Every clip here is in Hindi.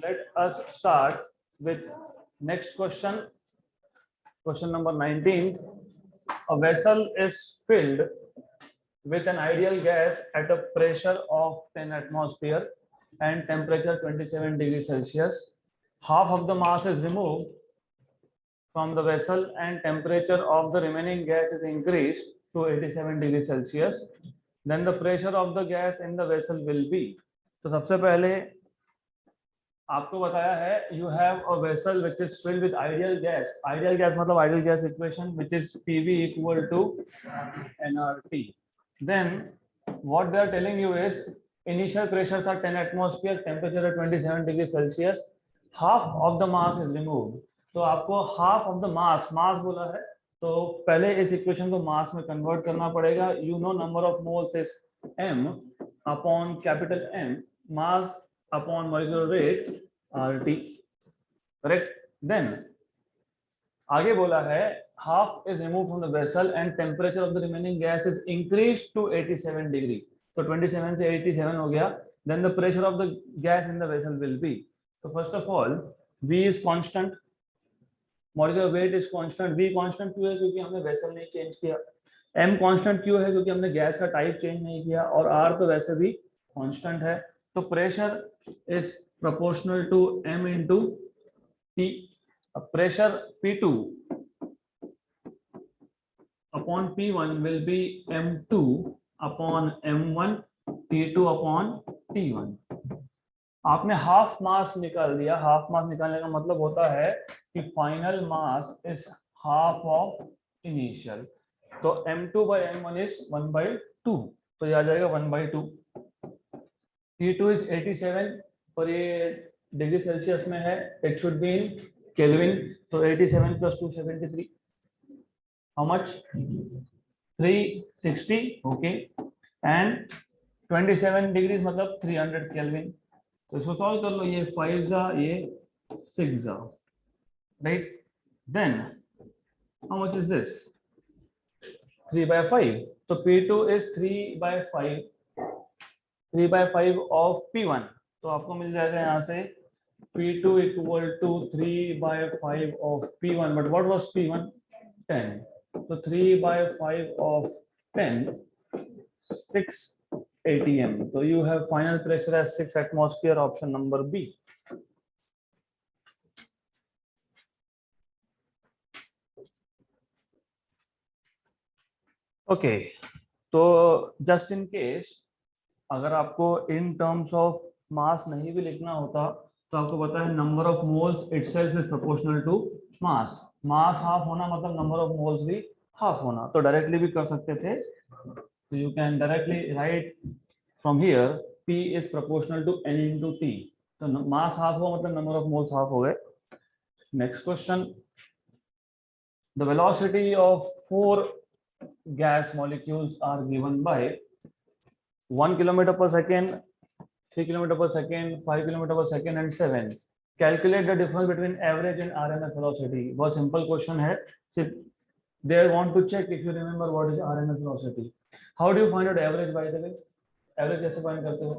let us start with next question. Question number 19. A vessel is filled with an ideal gas at a pressure of 10 atmosphere and temperature 27 degrees Celsius. Half of the mass is removed from the vessel and temperature of the remaining gas is increased to 87 degrees Celsius. Then the pressure of the gas in the vessel will be. तो सबसे पहले आपको बताया है you have a vessel which is filled with ideal gas. Ideal gas मतलब ideal gas equation which is PV equal to nRT. Then what they are telling you is initial pressure था 10 atmosphere, temperature है 27 degrees Celsius, half of the mass is removed. तो आपको half of the mass बोला है, तो पहले इस इक्वेशन को मास में कन्वर्ट करना पड़ेगा. You know number of moles is m upon capital M, mass upon molecular weight RT, correct? Then आगे बोला है half is removed from the vessel and temperature of the remaining gas is increased to 87 degree. तो 27 से 87 हो गया. Then the pressure of the gas in the vessel will be. So first of all, V is constant, molecular weight is constant. V constant क्यों है? क्योंकि हमने वेसल नहीं चेंज किया. M constant क्यों है? क्योंकि हमने गैस का टाइप चेंज नहीं किया. और R तो वैसे भी constant है. तो pressure is proportional to M into T. Pressure P2 upon P1 will be M2 upon M1, T2 upon T1. आपने हाफ मास निकाल दिया. हाफ मास निकालने का मतलब होता है कि final mass is half of initial. तो M2 by M1 is 1/2. तो ये आ जाएगा 1/2. T2 is 87 और ये डिग्री सेल्सियस में है. It should be in kelvin. तो 87 plus 2 73. How much? 360. Okay. And 27 degrees मतलब 300 केल्विन. तो इसको सॉल्व कर लो. ये 5 जा, ये 6 जा, right? Then how much is this? 3/5. तो P2 is 3/5. 3/5 of P1. तो आपको मिल जाएगा यहाँ से P2 equal to 3/5 of P1. But what was P1? 10. So 3/5 of 10, 6 atm. So you have final pressure as 6 atmosphere. Option number B. Okay. तो just in case अगर आपको in terms of mass नहीं भी लिखना होता तो आपको पता है number of moles itself is proportional to mass. Mass half होना मतलब नंबर ऑफ मोल्स भी हाफ होना. तो डायरेक्टली भी कर सकते थे. तो you can directly write from here P is proportional to N into T. तो मास हाफ हो मतलब नंबर ऑफ मोल्स हाफ हो गए. Next question. The velocity of 4 gas molecules are given by 1 kilometre पर सेकेंड, 3 किलोमीटर पर सेकेंड, 5 किलोमीटर पर second and 7. Calculate the difference between average and RMS velocity. बहुत simple question है. सिर्फ they want to check if you remember what is RMS velocity. How do you find out average, by the way? Average कैसे find करते हो?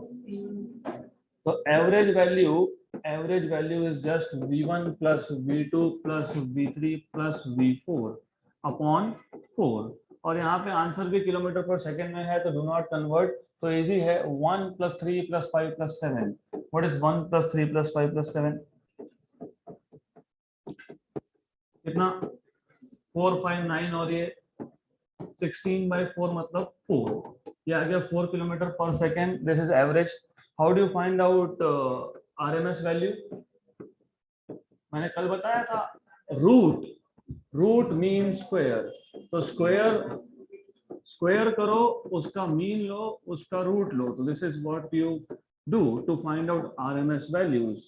तो average value is just V1 plus V2 plus V3 plus V4 upon 4. और यहाँ पे आंसर भी किलोमीटर पर सेकेंड में है तो do not convert. तो इजी है. 1 plus 3 plus 5 plus 7. What is 1 plus 3 plus 5 plus 7? कितना? 4, 5, 9 और ये 16/4 मतलब 4. ये आ गया 4 किलोमीटर पर second. This is average. How do you find out RMS value? मैंने कल बताया था रूट मीन स्क्वायर. तो स्क्वायर करो, उसका मीन लो, उसका रूट लो. तो this is what you do to find out RMS values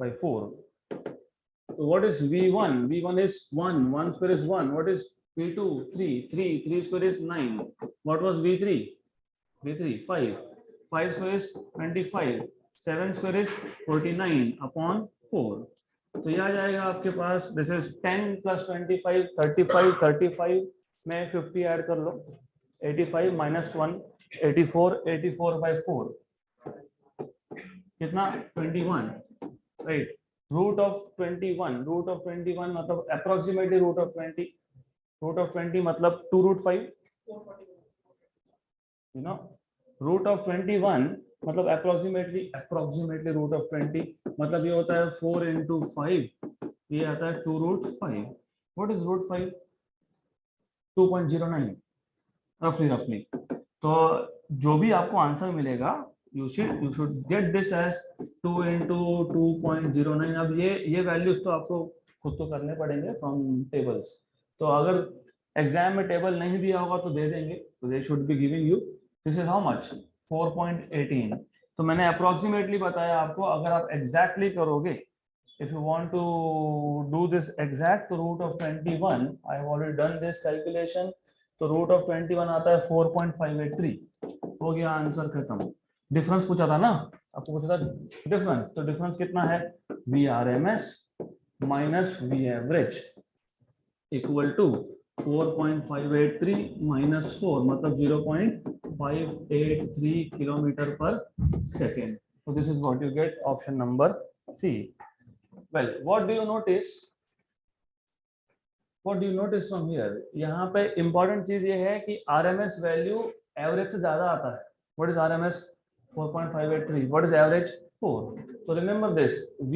by 4. So what is V1? V1 is 1. 1 square is 1. What is V2? 3. 3 square is 9. What was V3? V3 5. 5 square is 25. 7 square is 49 upon 4. तो ये आ जाएगा आपके पास. This is 10 plus 25 35. 35 में 50 ऐड कर लो. 85 minus 1 84. 84/4 कितना? 21. राइट। रूट ऑफ 21 मतलब अप्रोक्सीमेटली रूट ऑफ 20 मतलब 2√5, यू नो। रूट ऑफ 21 मतलब अप्रोक्सीमेटली रूट ऑफ 20 मतलब ये होता है 4 into 5, ये आता है 2√5। What is root 5? 2.09 रफली। तो जो भी आपको आंसर मिलेगा you should get this as 2 into 2.09। अब ये वैल्यूज तो आपको खुद तो करने पड़ेंगे फ्रॉम टेबल्स। तो अगर एग्जाम में टेबल नहीं दिया होगा तो दे देंगे, तो they should be giving you this is how much 4.18। तो मैंने अप्रोक्सीमेटली बताया आपको, अगर आप एग्जैक्टली करोगे, if you want to do this exact root of 21, I have already done this calculation। तो रूट ऑफ 21 आता है 4.583। हो गया आंसर खत्म। डिफरेंस पूछा था ना आपको, पूछा था डिफरेंस, तो डिफरेंस कितना है? V r m s minus v average equal to 4.583 minus 4 मतलब 0.583 किलोमीटर पर second. So this is what you get, option number C। Well, what do you notice? What do you notice from here? यहाँ पे important चीज ये है कि RMS वैल्यू एवरेज से ज्यादा आता है। What is RMS? 4.583. What is average? 4. So remember this, V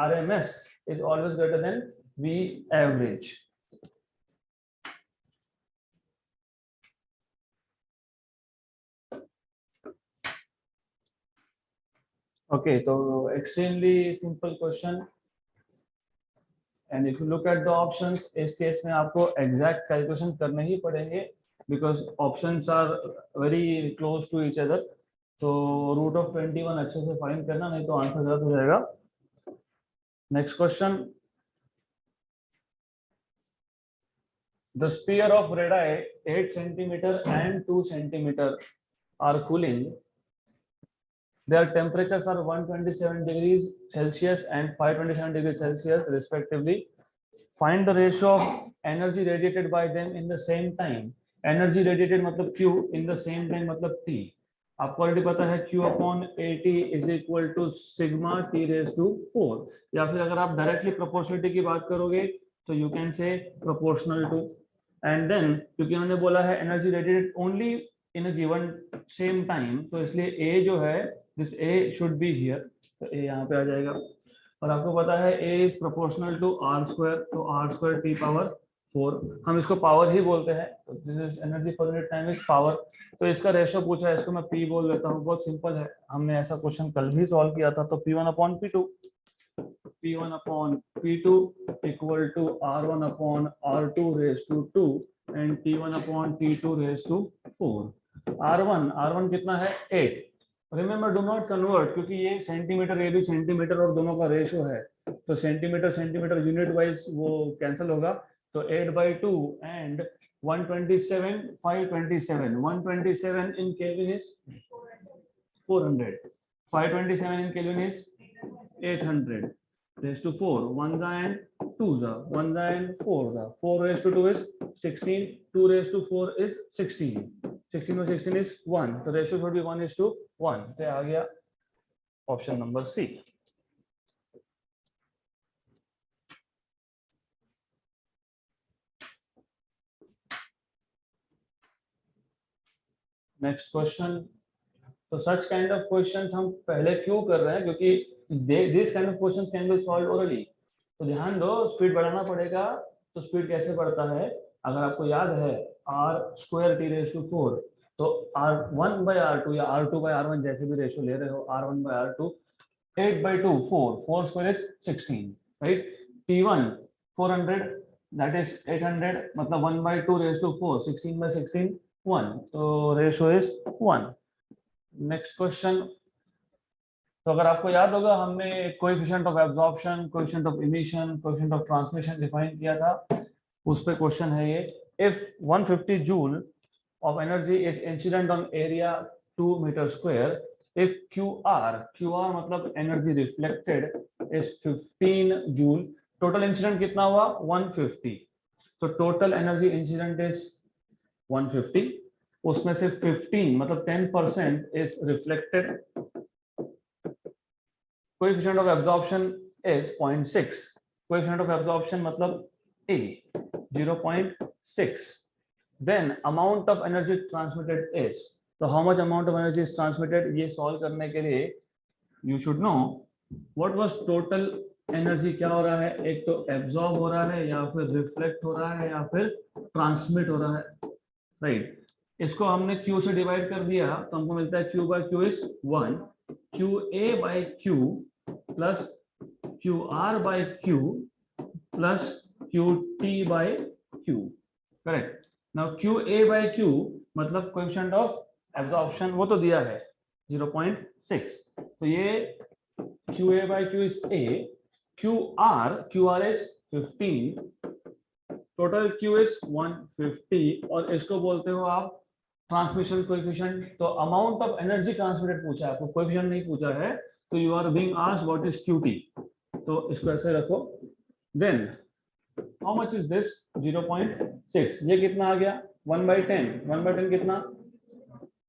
RMS is always greater than V average। Okay, तो extremely simple question। And if you look at the options, इस केस में आपको exact calculation करने ही पड़ेंगे because options are very close to each other। तो रूट ऑफ 21 अच्छे से फाइंड करना, नहीं तो आंसर गलत हो जाएगा। Next question, the sphere of radii 8 centimetre and 2 centimeter are cooling। Their temperatures are 127 degrees Celsius and 527 degrees Celsius respectively। Find the ratio of energy radiated by them in the same time। Energy radiated मतलब Q, in the same time मतलब T। आपको ऑलरेडी पता है Q upon 80 is equal to sigma T raise to 4। या फिर अगर आप डायरेक्टली प्रोपोर्शनलिटी की बात करोगे तो you can say proportional to. And then क्योंकि हमने बोला है energy radiated only in a given same time, तो इसलिए A जो है, this A should be here, तो A यहाँ पे आ जाएगा। और आपको पता है A is proportional to R square, तो आर स्क्वायर टी पावर 4, हम इसको पावर ही बोलते हैं। तो this is energy per unit time is power. तो इसका रेशो पूछा है, इसको मैं P बोल देता हूँ, बहुत सिंपल है, हमने ऐसा क्वेश्चन कल भी सॉल्व किया था। तो P1 upon P2, P1 upon P2 equal to R1 upon R2 raise to 2 and T1 upon T2 raise to 4। R1 कितना है? 8। रिमेंबर डू नॉट कन्वर्ट, क्योंकि ये सेंटीमीटर, ये भी सेंटीमीटर और दोनों का रेशो है, तो सेंटीमीटर यूनिट वाइज वो कैंसिल होगा। तो 8/2 and 127 527 127 in Kelvin is 400, 527 in Kelvin is 800 raised to 4, 1 and 2 1 and 4 4 raised to 2 is 16, 2 raised to 4 is 16, 16 में 16 is 1, तो रेशियो should be 1:1। तो आ गया option number C. Next question, तो सच काइंड ऑफ क्वेश्चंस हम पहले क्यों कर रहे हैं, क्योंकि this kind of questions can be solved orally. तो ध्यान दो, स्पीड बढ़ाना पड़ेगा। तो स्पीड कैसे बढ़ता है, अगर आपको याद है r² t रेज़ टू 4, तो r1/r2 या r2/r1 जैसे भी रेशियो ले रहे हो, r1/r2 8/2 4 square is 16, right. t1 400 that is 800 मतलब 1/2 रेज़ टू 4, 16/16 1, तो रेशियो इज 1। नेक्स्ट क्वेश्चन, तो अगर आपको याद होगा हमने coefficient of absorption, coefficient of emission, coefficient of transmission define किया था, उस पे क्वेश्चन है ये। If 150 joule of energy is incident on area 2 meter square, if QR मतलब energy reflected is 15 joule, total incident कितना हुआ? 150। तो टोटल एनर्जी इंसिडेंट इज 150, उसमें से 15 मतलब 10% is reflected, coefficient of absorption is 0.6, coefficient of absorption मतलब A 0.6, then amount of energy transmitted is, तो how much amount of energy is transmitted, ये सॉल्व करने के लिए you should know what was total energy, क्या हो रहा है, एक तो एब्जॉर्ब हो रहा है या फिर रिफ्लेक्ट हो रहा है या फिर ट्रांसमिट हो रहा है, राइट। इसको हमने Q से डिवाइड कर दिया तो हमको मिलता है Q by Q is 1, QA by Q plus QR by Q plus QT by Q, correct. Now QA by Q मतलब कोएफिशिएंट ऑफ एब्जॉर्प्शन वो तो दिया है 0.6, तो ये QA by Q is A, QR is 15, total Q is 150 और इसको बोलते हो आप ट्रांसमिशन कोएफिशिएंट। तो अमाउंट ऑफ एनर्जी ट्रांसमिटेड पूछा है आपको, कोएफिशिएंट नहीं पूछा है, तो you are being asked what is QT, तो इसको ऐसे रखो। Then how much is this 0.6, ये कितना आ गया 1/10, 1/10 कितना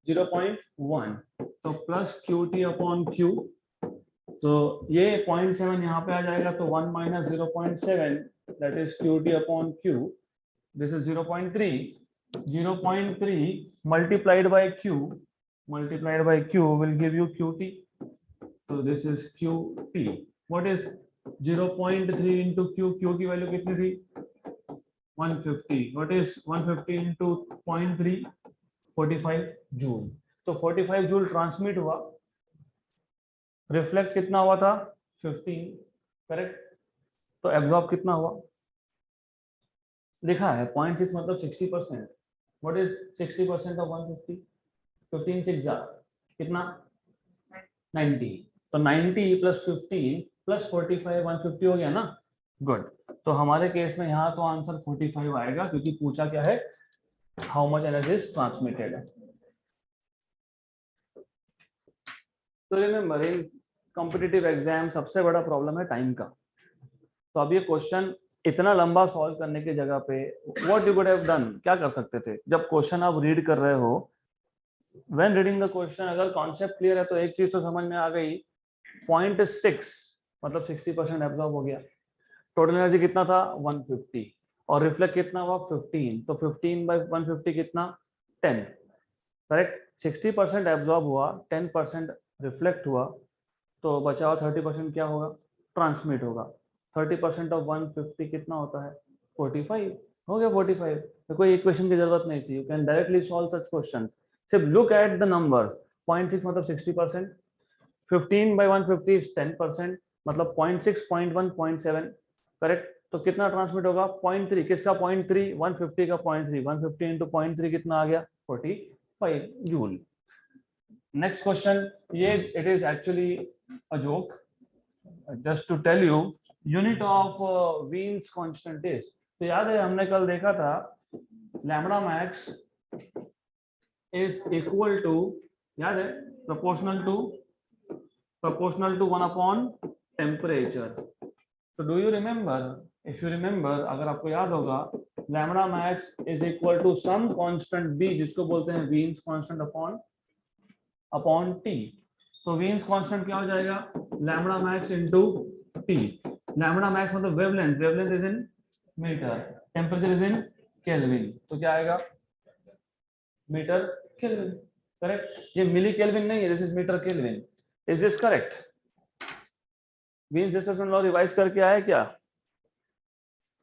0.1, तो प्लस QT अपॉन Q, तो ये 0.7 यहाँ पे आ जाएगा, तो 1 minus 0.7 that is QT upon Q, this is 0.3, 0.3 multiplied by Q will give you QT, so this is QT, what is 0.3 into Q की वैल्यू कितनी थी 150, what is 150 into 0.3 45 जूल, तो 45 जूल ट्रांसमिट हुआ, रिफ्लेक्ट कितना हुआ था 15, करेक्ट, तो एब्जॉर्ब कितना हुआ लिखा है 0.6 मतलब 60%, व्हाट इज 60% ऑफ 150, 15 6 जा कितना 90, तो 90 प्लस 15 प्लस 45 150 हो गया ना, गुड। तो हमारे केस में यहाँ तो आंसर 45 आएगा क्योंकि पूछा क्या है how much energy is transmitted. तो रिमेंबर इन कॉम्पिटिटिव एग्जाम सबसे बड़ा प्रॉब्लम है टाइम का, तो अब ये क्वेश्चन इतना लंबा सॉल्व करने की जगह पे what you could have done, क्या कर सकते थे, जब क्वेश्चन आप रीड कर रहे हो, व्हेन रीडिंग द क्वेश्चन अगर कॉन्सेप्ट क्लियर है तो एक चीज तो समझ में आ गई, 0.6 मतलब 60% एब्जॉर्ब हो गया, टोटल एनर्जी कितना था 150 और रिफ्लेक्ट कितना हुआ 15, तो 15 बाई 150 कितना 10, करेक्ट, 60% एब्जॉर्ब हुआ, 10% रिफ्लेक्ट हुआ, तो बचा हुआ 30% क्या होगा ट्रांसमिट होगा, 30% ऑफ 150 कितना होता है 45, हो गया 45, तो कोई इक्वेशन की जरूरत नहीं थी, you can directly solve such question, सिर्फ लुक एट द नंबर्स, 0.6 मतलब 60%, 15 बाई 150 इज 10%, मतलब 0.6 0.1 0.7, करेक्ट, तो कितना ट्रांसमिट होगा 0.3, किसका 0.3 150 का 0.3, 150 इंटू 0.3 कितना आ गया 45 जूल। नेक्स्ट क्वेश्चन, ये it is actually a joke, just to tell you, unit of Wien's constant is, तो याद है हमने कल देखा था lambda max is equal to, याद है प्रोपोर्शनल टू 1 अपॉन टेम्परेचर, तो do you remember, if you remember अगर आपको याद होगा lambda max is equal to some constant B जिसको बोलते हैं वीन्स कांस्टेंट अपॉन टी, तो वीन्स कांस्टेंट क्या हो जाएगा lambda max into T, lambda max मतलब wavelength, wavelength is in meter, temperature is in kelvin, तो क्या आएगा मीटर केल्विन, करेक्ट, ये मिली केल्विन नहीं है, this is metre kelvin, is this correct, Wien's displacement law revise करके आया क्या,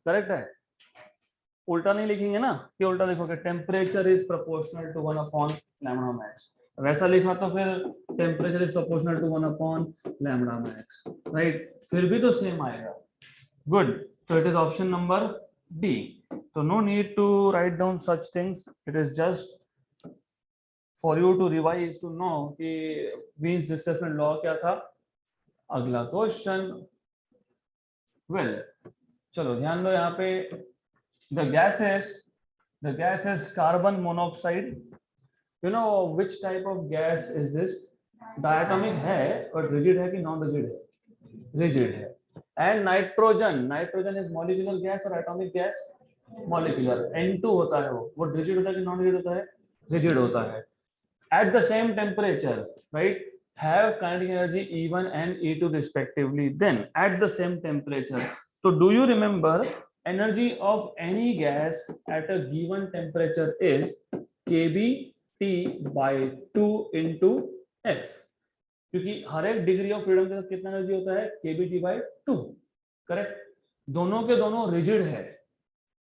करेक्ट है, उल्टा नहीं लिखेंगे ना, कि उल्टा लिखोगे temperature is proportional to 1 upon lambda max, वैसा लिखा तो फिर temperature is proportional to 1 upon lambda max, right, फिर भी तो सेम आएगा, गुड, तो it is option number D, तो no need to write down such things, it is just for you to revise to know कि वीन्स डिस्प्लेसमेंट लॉ क्या था। अगला क्वेश्चन, वेल चलो ध्यान दो यहाँ पे, the gas is carbon monoxide, you know which type of gas is this, diatomic है और rigid है कि non rigid है, rigid है, and nitrogen is molecular gas और atomic gas molecular, N2 होता है वो rigid होता है कि non rigid होता है, rigid होता है, at the same temperature, right, have kinetic energy E1 and E2 respectively, then at the same temperature. So do you remember energy of any gas at a given temperature is kBT by 2 into F, क्योंकि हर एक डिग्री ऑफ फ्रीडम के साथ कितना एनर्जी होता है kBT by 2, करेक्ट। दोनों के दोनों रिजिड है,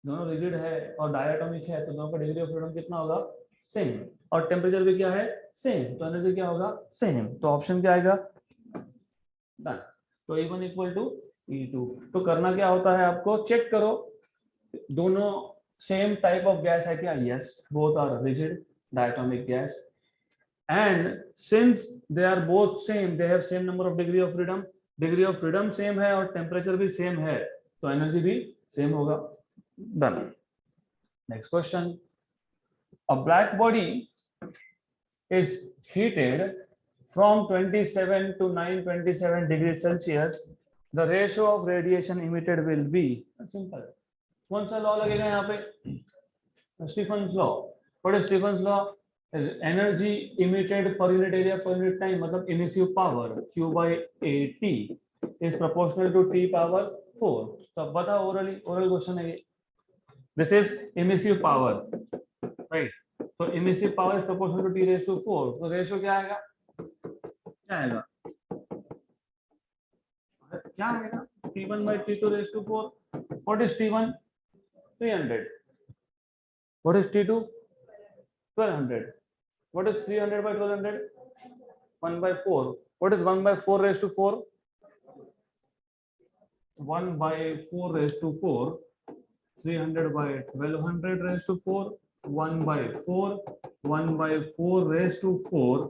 दोनों रिजिड है और डायटोमिक है, तो दोनों का डिग्री ऑफ फ्रीडम कितना होगा, सेम, और टेम्परेचर भी क्या है, सेम, तो एनर्जी क्या होगा, सेम। तो ऑप्शन क्या आएगा, डन। तो E1 इक्वल टू E2। तो करना क्या होता है, आपको चेक करो दोनों सेम टाइप ऑफ गैस है क्या, yes, both are rigid diatomic gas, and since they are both same, they have same number of degree of freedom, degree of freedom same है और टेम्परेचर भी सेम है, तो एनर्जी भी सेम होगा, done. Next question, a black body is heated from 27 to 927 degrees Celsius, the ratio of radiation emitted will be, simple। कौन सा लॉ लगेगा यहाँ पे, Stefan's law. What is Stefan's law, energy emitted per unit area per unit time, मतलब emissive power Q by AT is proportional to T power 4। तो अब बताओ, ओरल क्वेश्चन है ये, this is emissive power, right. तो emissive power is proportional to T raised to 4, तो रेशियो क्या आएगा, क्या आएगा, क्या आएगा, T1 by T2 raised to 4। What is T1, 300, what is T2, 1200, what is 300 by 1200, 1 by 4, what is 1 by 4 raised to 4, 1 by 4 raised to 4, 300 by 1200 raised to 4, 1 by 4, 1 by 4 raised to 4,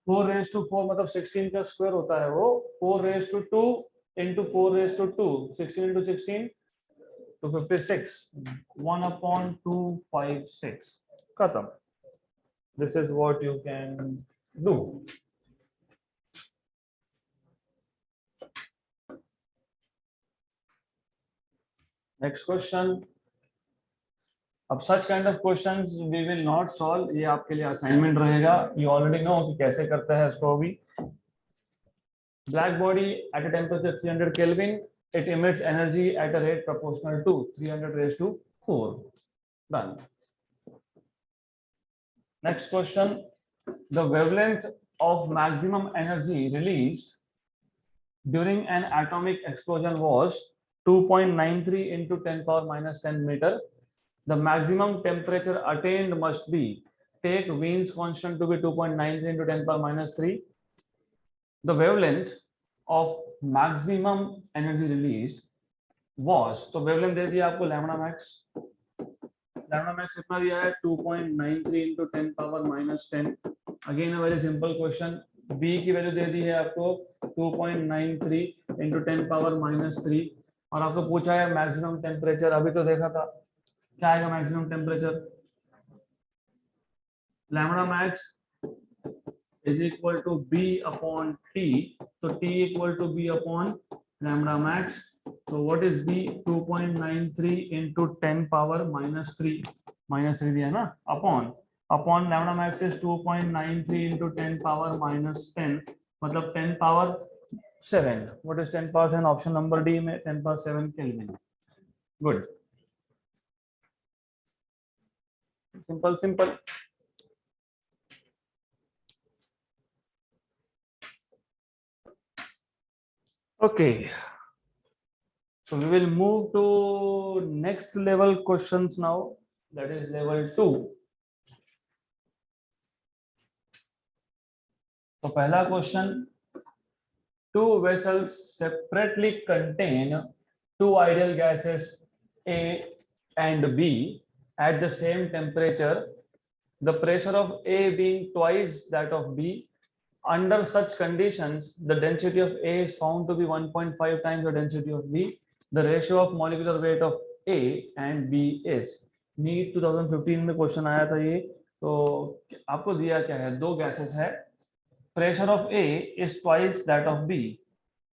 4 raised to 4 मतलब 16 का स्क्वायर होता है वो, 4 raised to 2 into 4 raised to 2, 16 into 16 to 56, 1 upon 256, खत्म। This is what you can do। Next question। अब such kind of questions we will not solve, ये आपके लिए assignment रहेगा, you already know कि कैसे करते हैं इसको भी। Black body at a temperature 300 Kelvin, it emits energy at a rate proportional to 300 raised to 4, done। Next question, the wavelength of maximum energy released during an atomic explosion was 2.93 into 10 power minus 10 meter. The maximum temperature attained must be, take Wien's constant to be 2.93 into 10 power minus 3. The wavelength of maximum energy released was, तो wavelength दे दिया आपको lambda max, lambda max कितना दिया है 2.93 into 10 power minus 10। Again a very simple question, B की वैल्यू दे दी है आपको 2.93 into 10 power minus 3, और आपको पूछा है मैक्सिमम टेम्परेचर, अभी तो देखा था क्या आएगा maximum temperature, lambda max is equal to B upon T, तो T equal to B upon lambda max, तो what is B, 2.93 into 10 power minus 3 दिया ना, upon lambda max is 2.93 into 10 power minus 10, मतलब 10 power 7। What is 10 power 7, option number D में 10 power 7 kelvin. Good, simple। Okay, so we will move to next level questions now, that is level 2। तो पहला question, two vessels separately contain two ideal gases A and B at the same temperature, the pressure of A being twice that of B. Under such conditions, the density of A is found to be 1.5 times the density of B. The ratio of molecular weight of A and B is, NEET 2015 में क्वेश्चन आया था ये। तो आपको दिया क्या है, दो गैसेस है, pressure of A is twice that of B,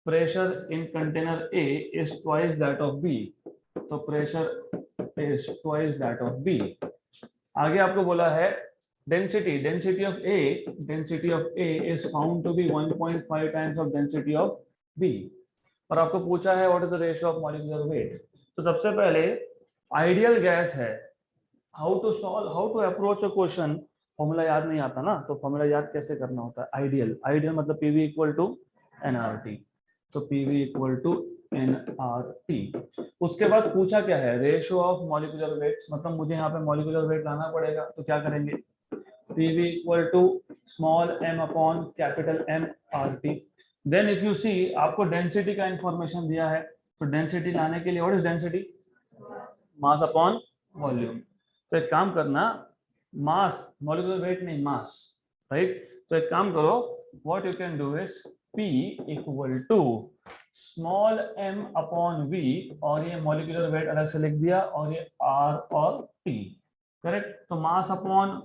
pressure in container A is twice that of B, so pressure is twice that of B। आगे आपको बोला है density of A is found to be 1.5 times of density of B. और आपको पूछा है what is the ratio of molecular weight. तो सबसे पहले आइडियल गैस है, how to approach a question, formula याद नहीं आता ना, तो फॉर्मूला याद कैसे करना होता है। आइडियल मतलब पीवी इक्वल टू एनआरटी, तो पीवी इक्वल टू एनआरटी। उसके बाद पूछा क्या है, रेशियो ऑफ मॉलिक्यूलर वेट्स, मतलब मुझे यहाँ पे मॉलिक्यूलर वेट लाना पड़ेगा, तो क्या करेंगे, PV equal to small M upon capital M R T. Then if you see आपको डेंसिटी का इंफॉर्मेशन दिया है, तो डेंसिटी लाने के लिए what is density, mass upon volume. तो एक काम करना, मास मॉलिक्यूलर वेट नहीं मास, राइट। तो एक काम करो, what you can do is P equal to small m upon v, और ये मॉलिक्यूलर वेट अलग से लिख दिया, और ये R और T, करेक्ट। तो mass upon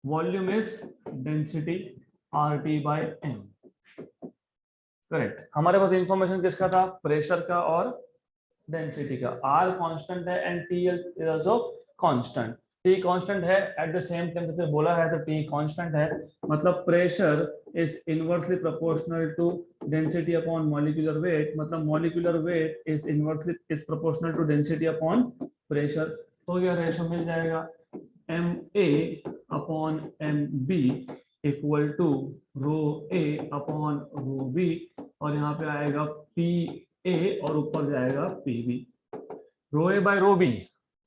volume is density RT by m, correct. हमारे पास इंफॉर्मेशन किसका था, प्रेशर का और डेंसिटी का। R कांस्टेंट है and T is also constant. T constant है एट द सेम टेम्परेचर बोला है, तो T कांस्टेंट है, मतलब pressure is inversely proportional to density upon molecular weight, मतलब molecular weight is proportional to density upon pressure. तो यह रेशो मिल जाएगा MA अपॉन MB equal to rho A upon rho B, और यहाँ पे आएगा PA और ऊपर जाएगा PB। Rho A by rho B,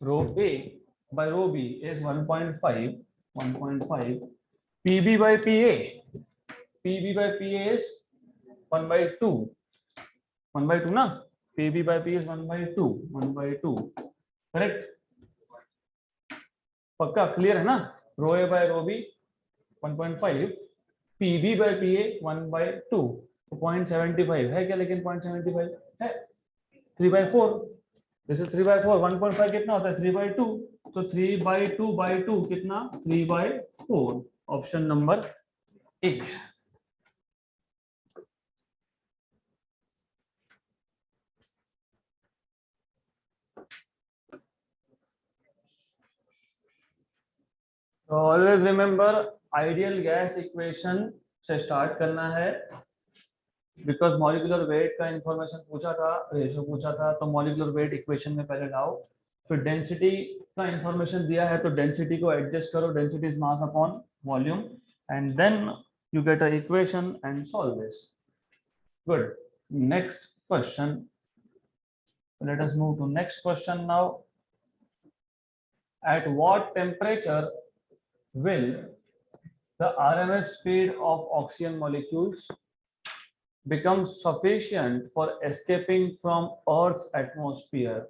rho A by rho B is 1.5, PB by PA is 1 by 2 ना, PB by P is 1 by 2, correct. पक्का क्लियर है ना, रो A by row B 1.5, PB by PA 1 by 2, 0.75 है क्या, लेकिन 0.75 है, 3 by 4, जैसे 3 by 4, 1.5 कितना होता है, 3 by 2, तो 3 by 2 by 2 कितना, 3 by 4, option number A. Always remember ideal gas equation से स्टार्ट करना है, बिकॉज मॉलिक्यूलर वेट का इंफॉर्मेशन पूछा था, रेशियो पूछा था, तो मॉलिक्यूलर वेट इक्वेशन में पहले लाओ। फिर डेंसिटी का इंफॉर्मेशन दिया है, तो डेंसिटी को एडजस्ट करो, density is mass upon volume, and then you get an equation and solve this. Good. Next question. Let us move to next question now. At what temperature will the RMS speed of oxygen molecules become sufficient for escaping from Earth's atmosphere?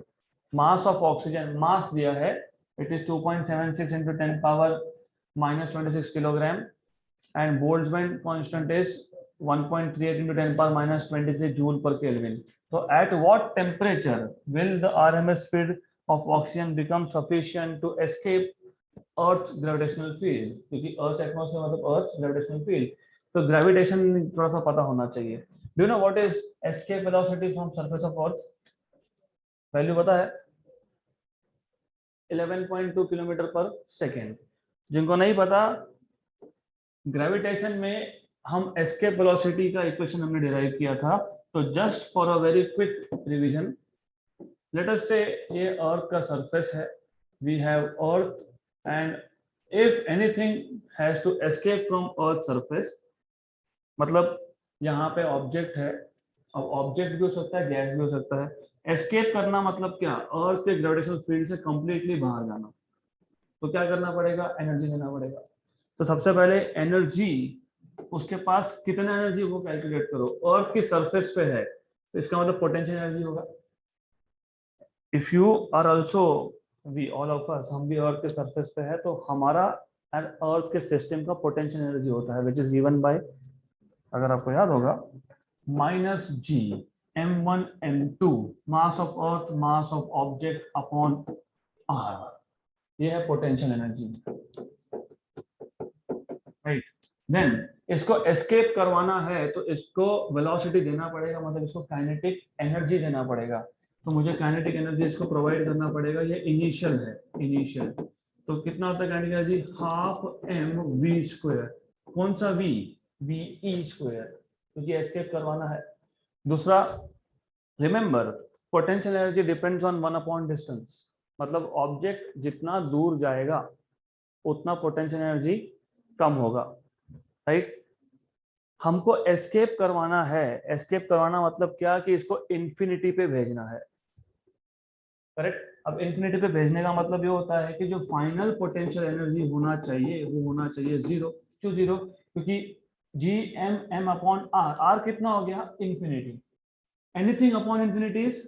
Mass of oxygen, mass दिया है, it is 2.76 into 10 power minus 26 kilogram. And Boltzmann constant is 1.38 into 10 power minus 23 joule per Kelvin. So at what temperature will the RMS speed of oxygen become sufficient to escape Earth's gravitational field? क्योंकि Earth's atmosphere मतलब Earth's gravitational field, तो gravitation थोड़ा सा पता होना चाहिए। Do you know what is escape velocity from surface of Earth? Value पता है, 11.2 किलोमीटर पर सेकेंड। जिनको नहीं पता, ग्रेविटेशन में हम एस्केप वेलोसिटी का इक्वेशन हमने डिराइव किया था, तो just for a very quick revision, let us say ये अर्थ का सरफेस है, we have earth, and if anything has to escape from earth surface, मतलब यहाँ पे ऑब्जेक्ट है, अब ऑब्जेक्ट भी हो सकता है, गैस भी हो सकता है, एस्केप करना मतलब क्या, अर्थ के ग्रेविटेशनल फील्ड से कंप्लीटली बाहर जाना, तो क्या करना पड़ेगा, एनर्जी देना पड़ेगा। तो सबसे पहले एनर्जी, उसके पास कितना एनर्जी वो कैलकुलेट करो, अर्थ की सरफेस पे है, तो इसका मतलब पोटेंशियल एनर्जी होगा। If you are also, we all of us, हम भी अर्थ के सरफेस पे है, तो हमारा अर्थ के सिस्टम का पोटेंशियल एनर्जी होता है, विच इज गिवन बाय, अगर आपको याद होगा, minus G m1 m2 mass of earth mass of object upon R, ये है पोटेंशियल एनर्जी, राइट। देन इसको एस्केप करवाना है, तो इसको वेलोसिटी देना पड़ेगा, मतलब इसको काइनेटिक एनर्जी देना पड़ेगा, तो मुझे काइनेटिक एनर्जी इसको प्रोवाइड करना पड़ेगा, ये इनिशियल है, इनिशियल, तो कितना होता है kinetic energy, half m v square. कौन सा वी, वी ई स्क्वायर, क्योंकि एस्केप करवाना है। दूसरा, remember potential energy depends on 1 upon distance, मतलब ऑब्जेक्ट जितना दूर जाएगा उतना पोटेंशियल एनर्जी कम होगा, राइट। हमको एस्केप करवाना है, एस्केप करवाना मतलब क्या कि इसको इंफिनिटी पे भेजना है, करेक्ट। अब इंफिनिटी पे भेजने का मतलब ये होता है कि जो फाइनल पोटेंशियल एनर्जी होना चाहिए वो होना चाहिए जीरो। क्यों जीरो, क्योंकि G M M upon R, R कितना हो गया, infinity, anything upon infinity is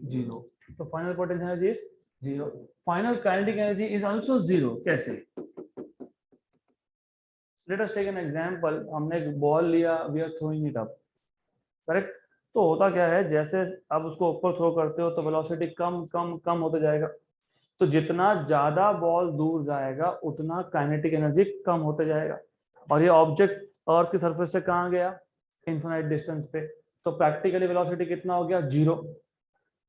zero, तो final potential energy is zero. Final kinetic energy is also zero. कैसे, let us take an example, हमने एक बॉल लिया, we are throwing it up, correct. तो होता क्या है, जैसे आप उसको ऊपर थ्रो करते हो तो वेलोसिटी कम कम कम होते जाएगा, तो जितना ज्यादा बॉल दूर जाएगा उतना काइनेटिक एनर्जी कम होते जाएगा। और ये ऑब्जेक्ट अर्थ की सरफेस से कहाँ गया, इनफिनाइट डिस्टेंस पे, तो प्रैक्टिकली वेलोसिटी कितना हो गया, जीरो।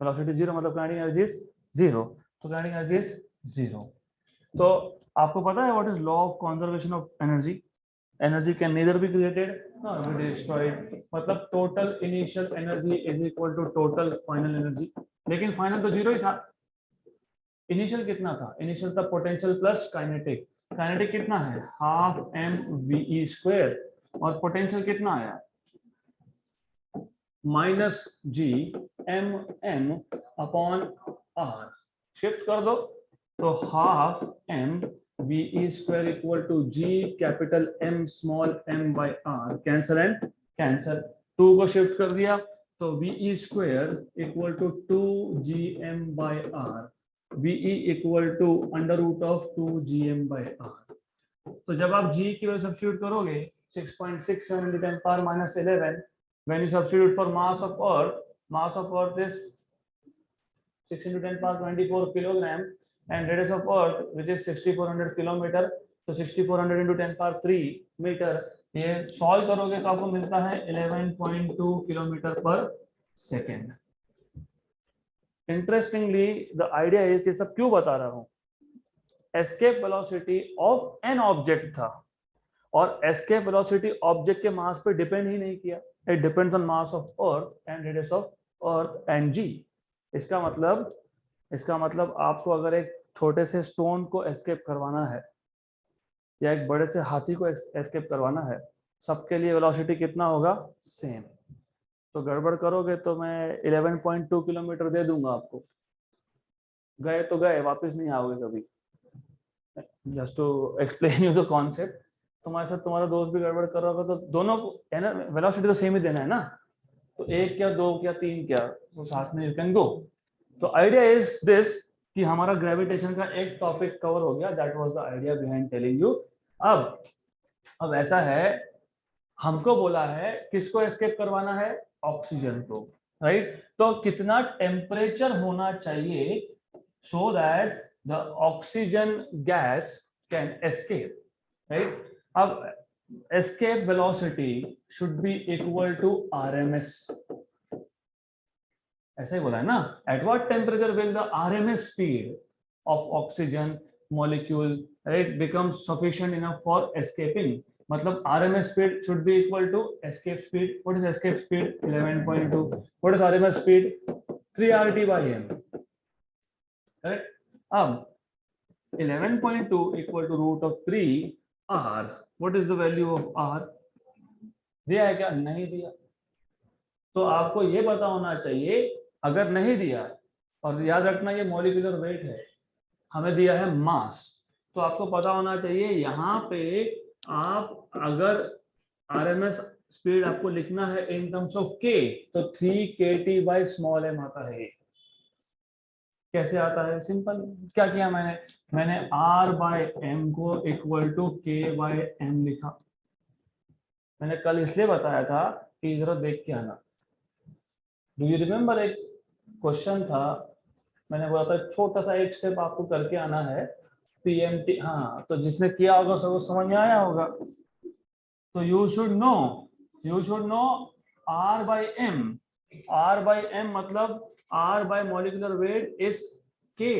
वेलोसिटी जीरो मतलब काइनेटिक एनर्जी इज जीरो, तो काइनेटिक एनर्जी इज जीरो। तो आपको पता है what is law of conservation of energy, energy can neither be created nor be destroyed, मतलब total initial energy is equal to total final energy. लेकिन फाइनल तो जीरो ही था, इनिशियल कितना था, इनिशियल था पोटेंशियल प्लस काइनेटिक, काइनेटिक कितना है, हाफ एम वी स्क्वायर, और पोटेंशियल कितना आया, minus G M M upon R, shift कर दो तो half m v square equal to G capital M small m by R, cancel and cancel, 2 को शिफ्ट कर दिया तो v square equal to 2 G M by R, v e equal to under root of 2 G M by R. तो जब आप जी की वैल्यू सब्स्टिट्यूट करोगे 6.67 into 10 power minus 11, when you substitute for mass of earth is 6 into 10 power 24 kilogram, and radius of earth which is 6400 kilometer, तो 6400 into 10 power 3 मीटर, ये सॉल्व करोगे तो आपको मिलता है 11.2 किलोमीटर पर second. Interestingly the idea is, ये सब क्यों बता रहा हूं, escape velocity of an object था, और एस्केप वेलोसिटी ऑब्जेक्ट के मास पे डिपेंड ही नहीं किया, it depends on mass of earth and radius of earth and G. इसका मतलब आपको अगर एक छोटे से स्टोन को एस्केप करवाना है या एक बड़े से हाथी को एस्केप करवाना है, सबके लिए वेलोसिटी कितना होगा, सेम। तो गड़बड़ करोगे तो मैं 11.2 किलोमीटर दे दूंगा आपको, गए तो गए, वापस नहीं आओगे कभी। Just to explain you the concept, तुम्हारे साथ तुम्हारा दोस्त भी गड़बड़ कर रहा होगा तो दोनों को है ना, वेलोसिटी तो सेम ही देना है ना, तो 1 क्या 2 क्या 3 क्या, तो साथ में यू कैन गो। तो आइडिया इज दिस कि हमारा ग्रेविटेशन का एक टॉपिक कवर हो गया, that was the idea behind telling you. अब ऐसा है, हमको बोला है किसको एस्केप करवाना है, ऑक्सीजन को, राइट। तो कितना टेम्परेचर होना चाहिए so that the oxygen gas can escape, right? अब escape velocity should be equal to RMS, ऐसा ही बोला है ना, at what temperature will the RMS speed of oxygen molecule, right, become sufficient enough for escaping, मतलब RMS speed should be equal to escape speed. What is escape speed, 11.2. What is RMS speed, 3 RT by m, correct। अब 11.2 equal to root of 3 r, what is the value of r, दिया है क्या, नहीं दिया। तो आपको ये पता होना चाहिए, अगर नहीं दिया, और याद रखना ये मॉलिक्यूलर वेट है, हमें दिया है मास, तो आपको पता होना चाहिए यहाँ पे आप अगर आरएमएस स्पीड आपको लिखना है इन टर्म्स ऑफ के, तो 3 kT by स्मॉल m आता है। कैसे आता है, सिंपल, क्या किया मैंने R बाय एम को इक्वल टू के बाय एम लिखा। मैंने कल इसलिए बताया था कि जरा देख के आना। डू यू रिमेम्बर, एक क्वेश्चन था, मैंने बोला था छोटा सा एक स्टेप आपको करके आना है, पीएमटी, हाँ, तो जिसने किया होगा सबको समझ में आया होगा। तो you should know R by M मतलब R by molecular weight is K,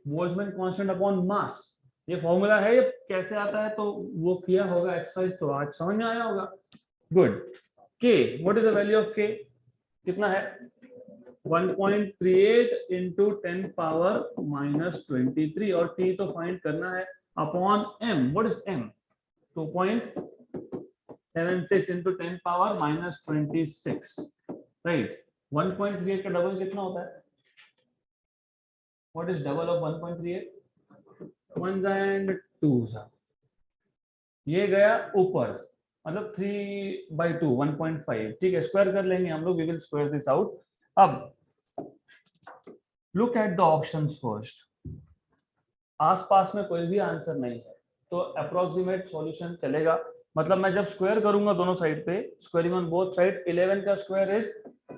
Boltzmann constant upon mass, ये फॉर्मूला है, ये कैसे आता है, तो वो किया होगा एक्सरसाइज, तो आज समझ में आया होगा। गुड। के, what is the value of के, कितना है 1.38 इंटू 10 पावर -23, और टी तो फाइंड करना है upon M, what is M 2.76 into 10 power -26, right. 1.38 का डबल कितना होता है, what is double of 1.38, 1 and 2, ये गया ऊपर, मतलब 3/2 1.5, ठीक है, स्क्वायर कर लेंगे हम लोग, we will square this out. अब look at the options first, आसपास में कोई भी आंसर नहीं है तो अप्रोक्सीमेट सॉल्यूशन चलेगा, मतलब मैं जब स्क्वायर करूंगा दोनों साइड पे, स्क्वायरिंग ऑन बोथ साइड, 11 का स्क्वायर इज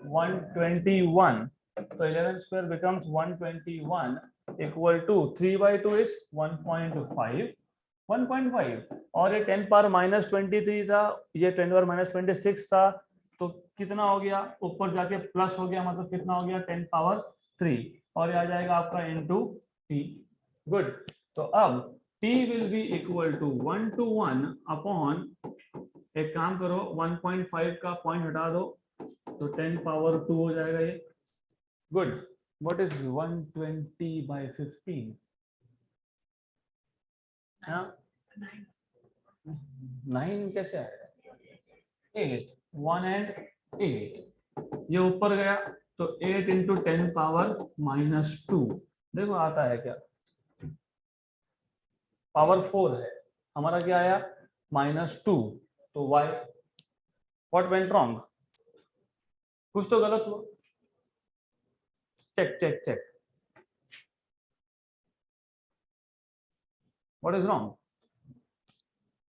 121, तो 11 square becomes 121 equal to 3/2 is 1.5, और ये 10 पावर -23 था, ये 10 पावर -26 था, तो कितना हो गया, ऊपर जाके प्लस हो गया, मतलब कितना हो गया 10 पावर 3, और ये आ जाएगा आपका इनटू टी। गुड। तो अब t will be equal to 1 to 1 upon, एक काम करो 1.5 का पॉइंट हटा दो तो 10 पावर 2 हो जाएगा ये। गुड। व्हाट इज 120/15, 9 कैसे आएगा, 8, 1 एंड 8, ये ऊपर गया तो 8 इंटू 10 पावर -2, देखो आता है क्या, पावर 4 है, हमारा क्या आया -2, तो y, व्हाट वेंट रॉन्ग, कुछ तो गलत हुआ, check check check, what is wrong,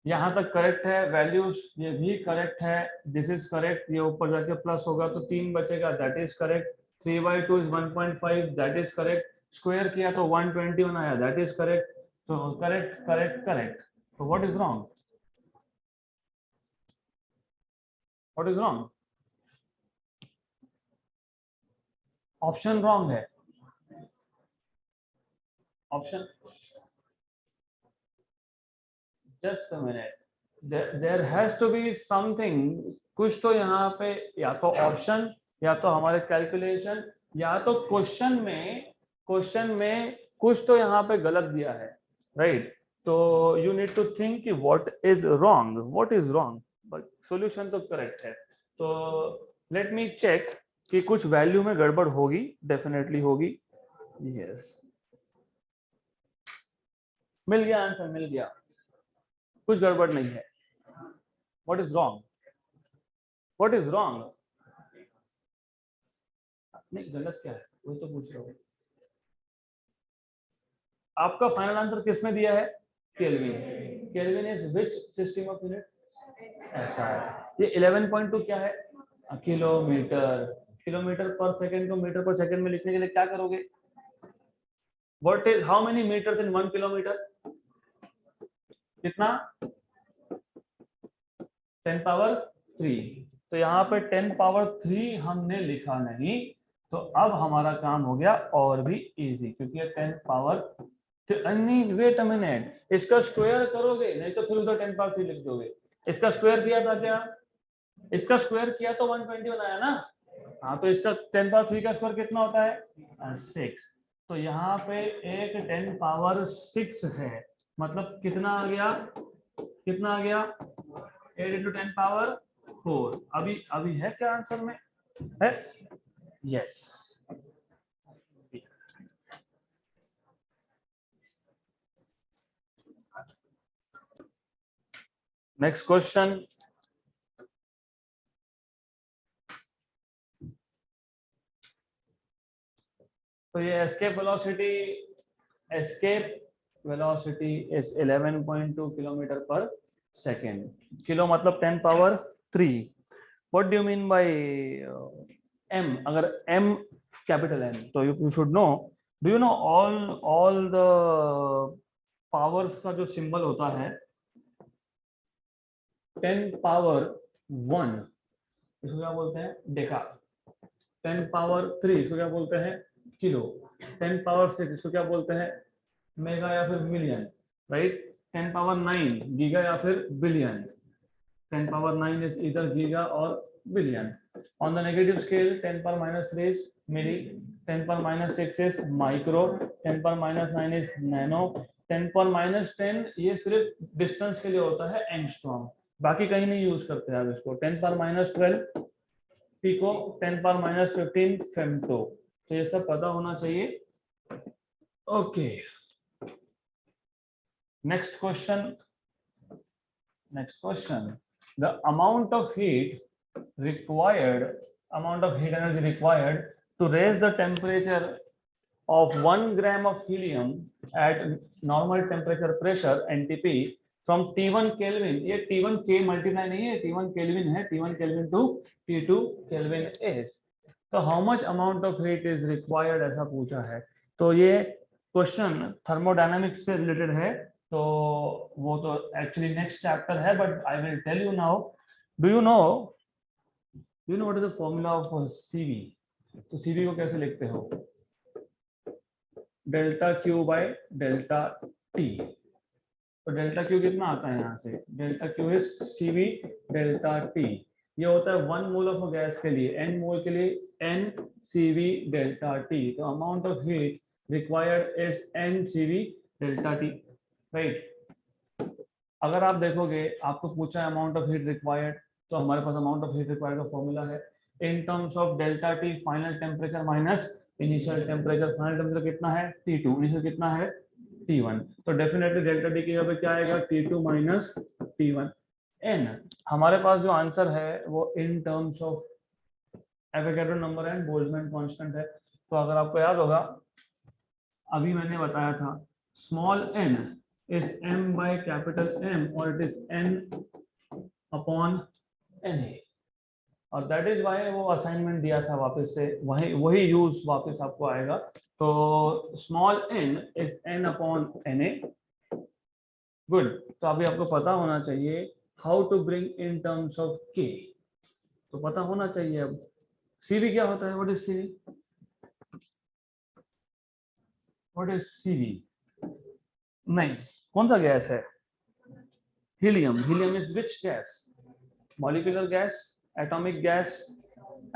यहां तक करेक्ट है, वैल्यूज ये भी करेक्ट है, दिस इज करेक्ट, ये ऊपर जाके प्लस होगा तो 3 बचेगा, that is correct, 3/2 is 1.5, that is correct, square किया तो 121 आया, दैट इज करेक्ट, तो करेक्ट करेक्ट करेक्ट, तो what is wrong, what is wrong, option wrong है, option, just a minute, there has to be something, कुछ तो यहाँ पे, या तो ऑप्शन, या तो हमारे कैलकुलेशन, या तो क्वेश्चन में कुछ तो यहाँ पे गलत दिया है, राइट। तो यू नीड टू थिंक कि what is wrong, what is wrong, but solution तो करेक्ट है। तो लेट मी चेक कि कुछ वैल्यू में गड़बड़ होगी, डेफिनेटली होगी, यस, मिल गया आंसर, मिल गया, कुछ गड़बड़ नहीं है, what is wrong, what is wrong, नहीं गलत क्या है वही तो पूछ रहा हूँ। आपका फाइनल आंसर किसने दिया है, Kelvin, Kelvin is which system of unit, ऐसा है, ये 11.2 क्या है, किलोमीटर, किलोमीटर पर सेकंड को मीटर पर सेकंड में लिखने के लिए क्या करोगे, what is, how many metres in 1 kilometre, कितना 10 पावर 3, तो यहाँ पे 10 पावर 3 हमने लिखा नहीं, तो अब हमारा काम हो गया और भी इजी, क्योंकि ये 10 पावर, नहीं वेट अ मिनट, इसका स्क्वायर करोगे, नहीं तो फिर उधर 10 पावर 3 लिख दोगे, इसका स्क्वायर किया था क्या, इसका स्क्वायर किया तो 120 बनाया ना, हाँ, तो इसका 10 पावर 3 का स्क्वायर कितना होता है 6, तो यहाँ पे एक 10 पावर 6 है, मतलब कितना आ गया, कितना आ गया 8 इंटू 10 पावर 4, अभी अभी है क्या आंसर में, है, यस। नेक्स्ट क्वेश्चन, तो ये एस्केप वेलोसिटी इज 11.2 किलोमीटर पर सेकेंड, किलो मतलब 10 power 3, what do you mean by M, अगर एम कैपिटल एम, तो you should know, do you know all the powers का जो सिंबल होता है, 10 पावर 1 इसको क्या बोलते हैं डेका, 10 पावर 3 इसको क्या बोलते हैं किलो, 10 पावर 6 इसको क्या बोलते हैं मेगा या फिर मिलियन, राइट। 10 पावर 9 गीगा या फिर बिलियन। 10 पावर 9 इज इधर गीगा और billion. On the negative scale 10 power minus 3 is milli, 10 power minus 6 is micro, 10 power minus 9 is nano, 10 power minus 10 ये सिर्फ डिस्टेंस के लिए होता है एंगस्ट्रॉम, बाकी कहीं नहीं यूज करते आप इसको। 10 power minus 12 pico, 10 power minus 15 femto. तो ये सब पता होना चाहिए। Okay, next question. Next question, the amount of heat energy required to raise the temperature of 1 gram of helium at normal temperature pressure NTP from T1 Kelvin, ये T1 K मल्टीप्लाई नहीं है, T1 Kelvin है, T1 Kelvin to T2 Kelvin is, तो how much amount of heat is required ऐसा पूछा है। तो ये क्वेश्चन थर्मोडायनामिक्स से रिलेटेड है, तो वो तो एक्चुअली नेक्स्ट चैप्टर है, but I will tell you now. Do you know what is the formula of CV? तो सीवी को कैसे लिखते हो? Delta Q by delta T. तो डेल्टा क्यू कितना आता है यहाँ से? Delta Q is CV delta T. ये होता है 1 मोल ऑफ गैस के लिए, n मोल के लिए n सीवी डेल्टा टी। तो amount of heat required is n CV delta T, right. अगर आप देखोगे आपको पूछा है अमाउंट ऑफ हीट रिक्वायर्ड, तो हमारे पास अमाउंट ऑफ हीट रिक्वायर्ड का फॉर्मूला है इन terms of delta T final temperature minus initial temperature. Final temperature कितना है? T2, इनिशियल कितना है? T1। तो डेफिनेटली डेल्टा टी की जगह पे क्या आएगा? T2 minus T1। n हमारे पास जो आंसर है वो इन terms of Avogadro number and Boltzmann constant है। तो अगर आपको याद होगा अभी मैंने बताया था small n is m by capital M और it is n upon na, और दैट इज वाई वो असाइनमेंट दिया था वापस से, वही यूज वापस आपको आएगा। तो small n is n upon na। Good. तो अभी आपको पता होना चाहिए how to bring in terms of k, तो पता होना चाहिए। अब cv क्या होता है? What is cv? What is cv? नहीं, कौन सा गैस है? Helium. Helium is which gas? Molecular gas, atomic gas?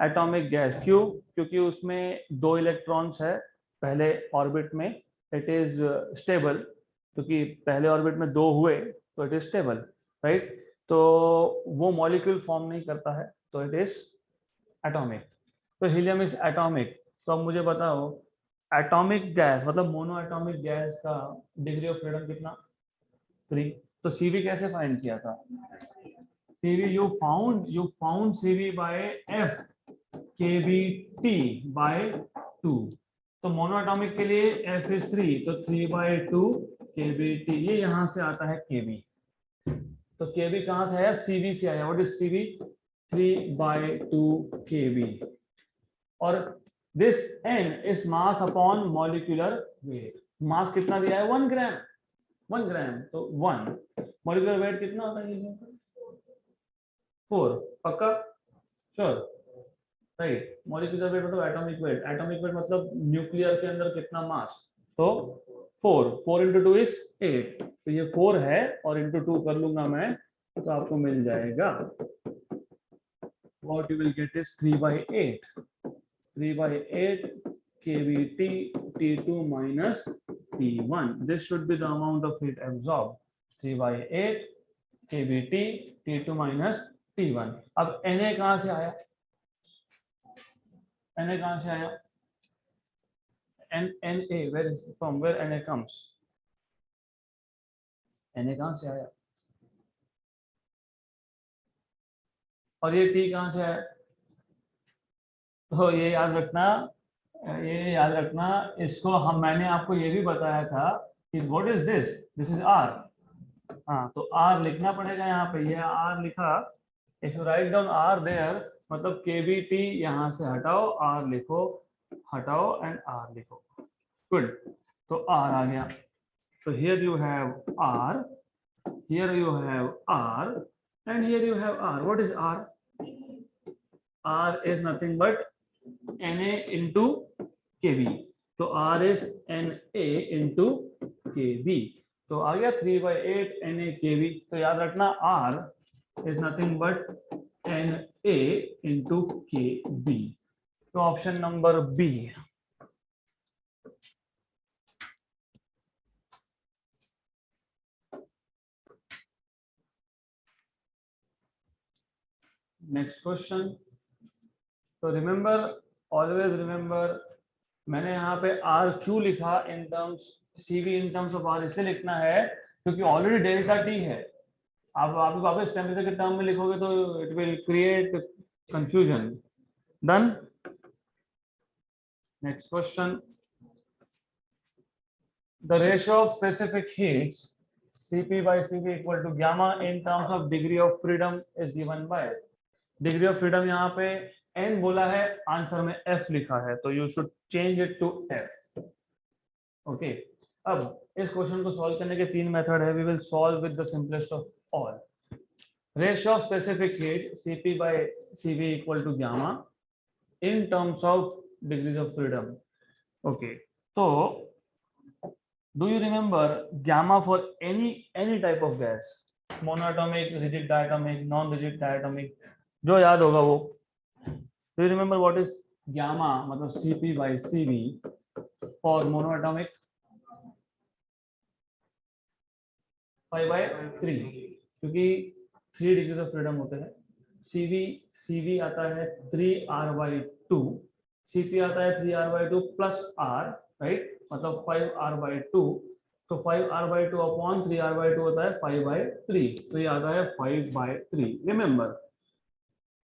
Atomic gas. क्यों? क्योंकि उसमें 2 इलेक्ट्रॉन्स है पहले ऑर्बिट में, इट इज स्टेबल, क्योंकि पहले ऑर्बिट में 2 हुए तो इट इज स्टेबल, राइट। तो वो मॉलिक्यूल फॉर्म नहीं करता है, तो इट इज एटॉमिक। तो हीलियम इज एटॉमिक। तो अब मुझे बताओ एटॉमिक गैस मतलब मोनो एटॉमिक गैस का डिग्री ऑफ फ्रीडम कितना? 3। तो सीवी कैसे फाइंड किया था? CV you found CV by F kBT by 2। तो मोनोएटॉमिक के लिए F is 3, तो 3/2 kBT, ये यहां से आता है kB। तो kB कहां से आया? CV से आया। What is CV? 3/2 kB। और this n is mass upon molecular weight. Mass कितना दिया है? 1 ग्राम। 1 ग्राम तो 1। मॉलिक्यूलर वेट कितना होता है? 4। पक्का? Sure, right. मॉलिक्यूलर वेट मतलब एटॉमिक वेट। एटॉमिक वेट मतलब न्यूक्लियर के अंदर कितना मास, तो 4 into 2 is 8। तो ये 4 है और इंटू 2 कर लूंगा मैं, तो आपको मिल जाएगा what you will get is 3/8 kBT T2 minus T1। this should be the amount of heat absorbed, 3/8 kBT T2 minus T1। अब Na कहां से आया? Na कहां से आया? Na where is from where Na comes? Na कहां से आया? और ये T कहां से आया? तो ये याद रखना इसको मैंने आपको ये भी बताया था कि what is this? This is R। हाँ, तो R लिखना पड़ेगा यहाँ पे। ये R लिखा, if you write down R there, मतलब KBT यहाँ से हटाओ, R लिखो, हटाओ एंड R लिखो। गुड। तो R आ गया। तो here you have R, here you have R and here you have R। What is R? R is nothing but Na into Kb। तो R is Na into Kb। तो आ गया 3/8 Na/kV। तो याद रखना R is nothing but Na into kV। तो option number B. Next question. तो रिमेंबर, ऑलवेज रिमेंबर, मैंने यहाँ पे आर क्यों लिखा in terms CV in terms of R, इसलिए लिखना है क्योंकि ऑलरेडी डेल्टा टी है। आप वापस टेम्परेचर के टर्म में लिखोगे तो it will create confusion. Done. Next question. The ratio of specific heats Cp by Cv equal to gamma in terms of degree of freedom is given by, degree of freedom यहाँ पे n बोला है, आंसर में f लिखा है, तो you should change it to f। Okay, अब इस क्वेश्चन को सॉल्व करने के तीन मेथड है। We will solve with the simplest of all. Ratio of specific heat Cp by Cv equal to gamma in terms of degrees of freedom। Okay, तो do you remember gamma for any type of gas, monoatomic, rigid diatomic, non rigid diatomic, जो याद होगा वो। do you remember what is gamma, मतलब Cp by Cv for monoatomic? 5/3, क्योंकि 3 डिग्रीज ऑफ फ्रीडम होते हैं। Cv आता है 3R/2, Cp आता है 3R/2 प्लस R, राइट, मतलब 5R/2। तो 5R/2 अपॉन 3R/2 होता है 5/3, तो ये आता है 5/3। रिमेंबर,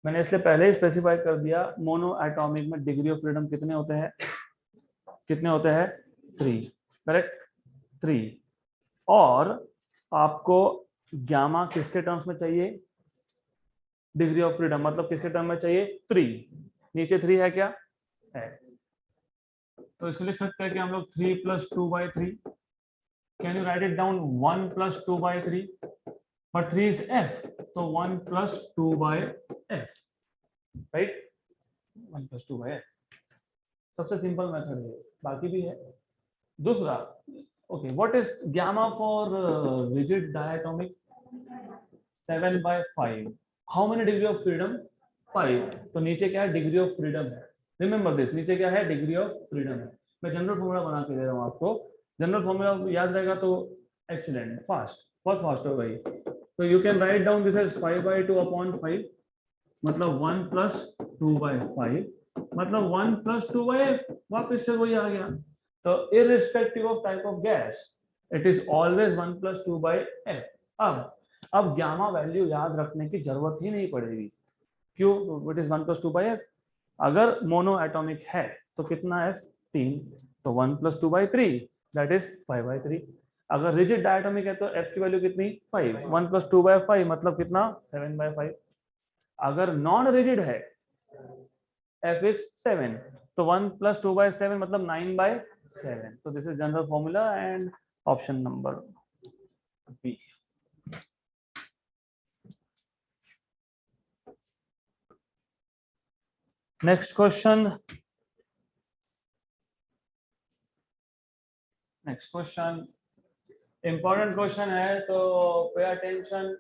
मैंने इसलिए पहले ही स्पेसिफाई कर दिया, मोनो एटॉमिक में डिग्री ऑफ फ्रीडम कितने होते हैं, 3, करेक्ट, 3। और आपको गामा किसके टर्म्स में चाहिए, डिग्री ऑफ फ्रीडम मतलब किसके टर्म में चाहिए, 3। नीचे 3 है क्या, है, तो इसको लिख सकते हैं कि हम लोग 3 + 2/3। Can you right it down, 1 + 2/3, but 3 is f, तो 1 + 2/f, राइट, 1 + 2/f। सबसे सिंपल मेथड है, बाकी भी है। दूसरा, okay, what is gamma for rigid diatomic, 7/5। How many degree of freedom, 5। तो नीचे क्या है, डिग्री ऑफ फ्रीडम है। रिमेंबर दिस, नीचे क्या है, डिग्री ऑफ फ्रीडम है। मैं जनरल फॉर्मूला बना के दे रहा हूँ आपको, जनरल फॉर्मूला याद रहेगा तो एक्सीलेंट, फास्ट, बहुत फास्ट हो गई। तो you can write down this as 5/2 upon 5, मतलब 1 + 2/5, मतलब 1 + 2/f, वापस से वही आ गया। तो irrespective of type of gas, it is always 1 + 2/f। अब गामा वैल्यू याद रखने की जरूरत ही नहीं पड़ेगी, क्यों, इट इज 1 + 2/f। अगर मोनो एटॉमिक है तो कितना f, 3, तो 1 + 2/3, दैट इज 5/3। अगर रिजिड डायटोमिक है तो f की वैल्यू कितनी, 5, 1 + 2/5 मतलब कितना, 7/5। अगर नॉन रिजिड है f is 7, तो 1 + 2/7 मतलब 9/7। तो this is general formula and option number B. Next question, important question है, तो pay attention,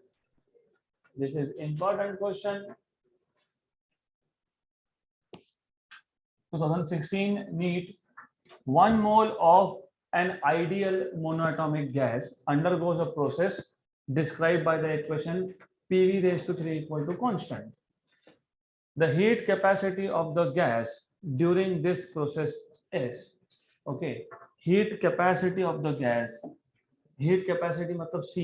this is important question. 2016 NEET, 1 mole of an ideal monoatomic gas undergoes a process described by the equation PV⁻³ = constant. The heat capacity of the gas during this process is, okay, heat capacity of the gas, heat capacity मतलब C,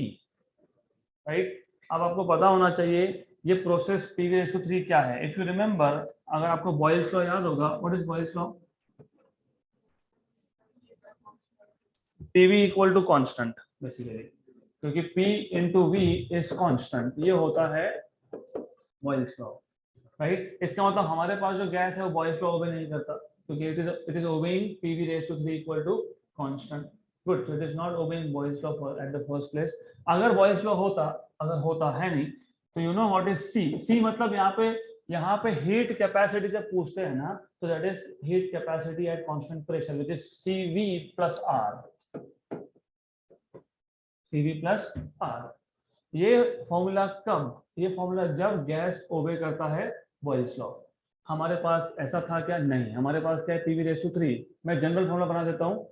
right। अब आपको पता होना चाहिए ये प्रोसेस PV⁻³ क्या है। इफ यू रिमेंबर, अगर आपको बॉयल्स लॉ याद होगा, what is Boyle's law, PV = constant basically, क्योंकि P × V इज कांस्टेंट, ये होता है बॉयल्स लॉ, राइट। इसका मतलब हमारे पास जो गैस है वो बॉयल्स लॉ ओबे नहीं करता, क्योंकि it is obeying PV⁻³ = constant. Good, so it is not obeying Boyle's law at the first place. अगर बॉयल्स लॉ होता, अगर होता है नहीं, तो you know what is C मतलब यहाँ पे हीट कैपेसिटी जब पूछते हैं ना, तो that is heat capacity at constant pressure, which is CV + R। Cv plus R। ये फॉर्मूला कब, ये फॉर्मूला जब गैस ओबे करता है बॉयल्स लॉ। हमारे पास ऐसा था क्या, नहीं, हमारे पास क्या है, पीवी रेस टू 3। मैं जनरल फॉर्मूला बना देता हूँ,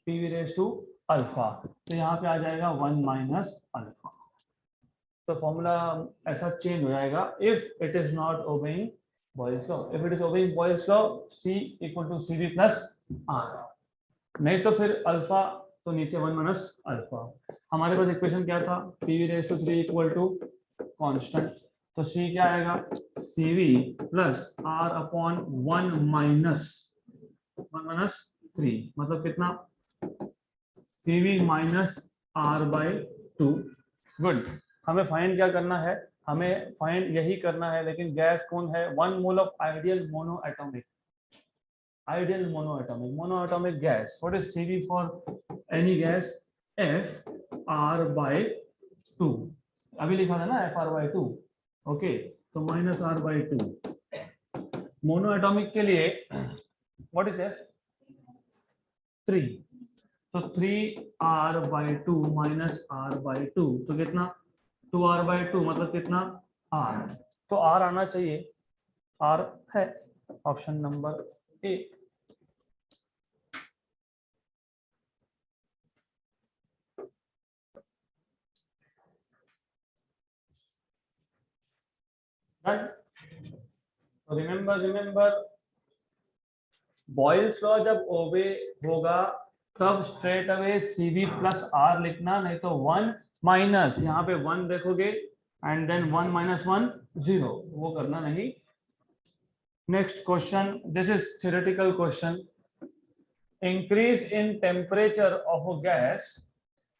पीवी रेस टू अल्फा, तो यहाँ पे आ जाएगा 1 माइनस अल्फा। तो फॉर्मूला ऐसा चेंज हो जाएगा, if it is not obeying Boyle's law. If it is obeying Boyle's law, C equal to Cv plus R। नहीं तो फिर अल्फा तो नीचे 1 माइनस अल्फा। हमारे पास इक्वेशन क्या था, PV raise to 3 equal to constant, तो C क्या आएगा, Cv plus R upon 1 minus 3, मतलब कितना, Cv minus R by 2। Good. हमें फाइंड क्या करना है, हमें फाइंड यही करना है, लेकिन गैस कौन है, 1 mole of ideal monoatomic, ideal monoatomic gas. What is Cv for any gas? F R by 2। अभी लिखा था ना F R by 2, ओके, तो माइनस R by 2। मोनोएटॉमिक के लिए what is F? 3, तो 3R by 2 minus R by 2, तो कितना, 2R by 2 मतलब कितना, R। तो R आना चाहिए, R है option number A. Remember Boyle's law जब ओबे होगा तब straight away Cv plus R लिखना, नहीं तो 1 माइनस, यहाँ पे 1 देखोगे एंड देन 1 माइनस 1 0, वो करना नहीं। Next question, this is theoretical question. Increase in temperature of a gas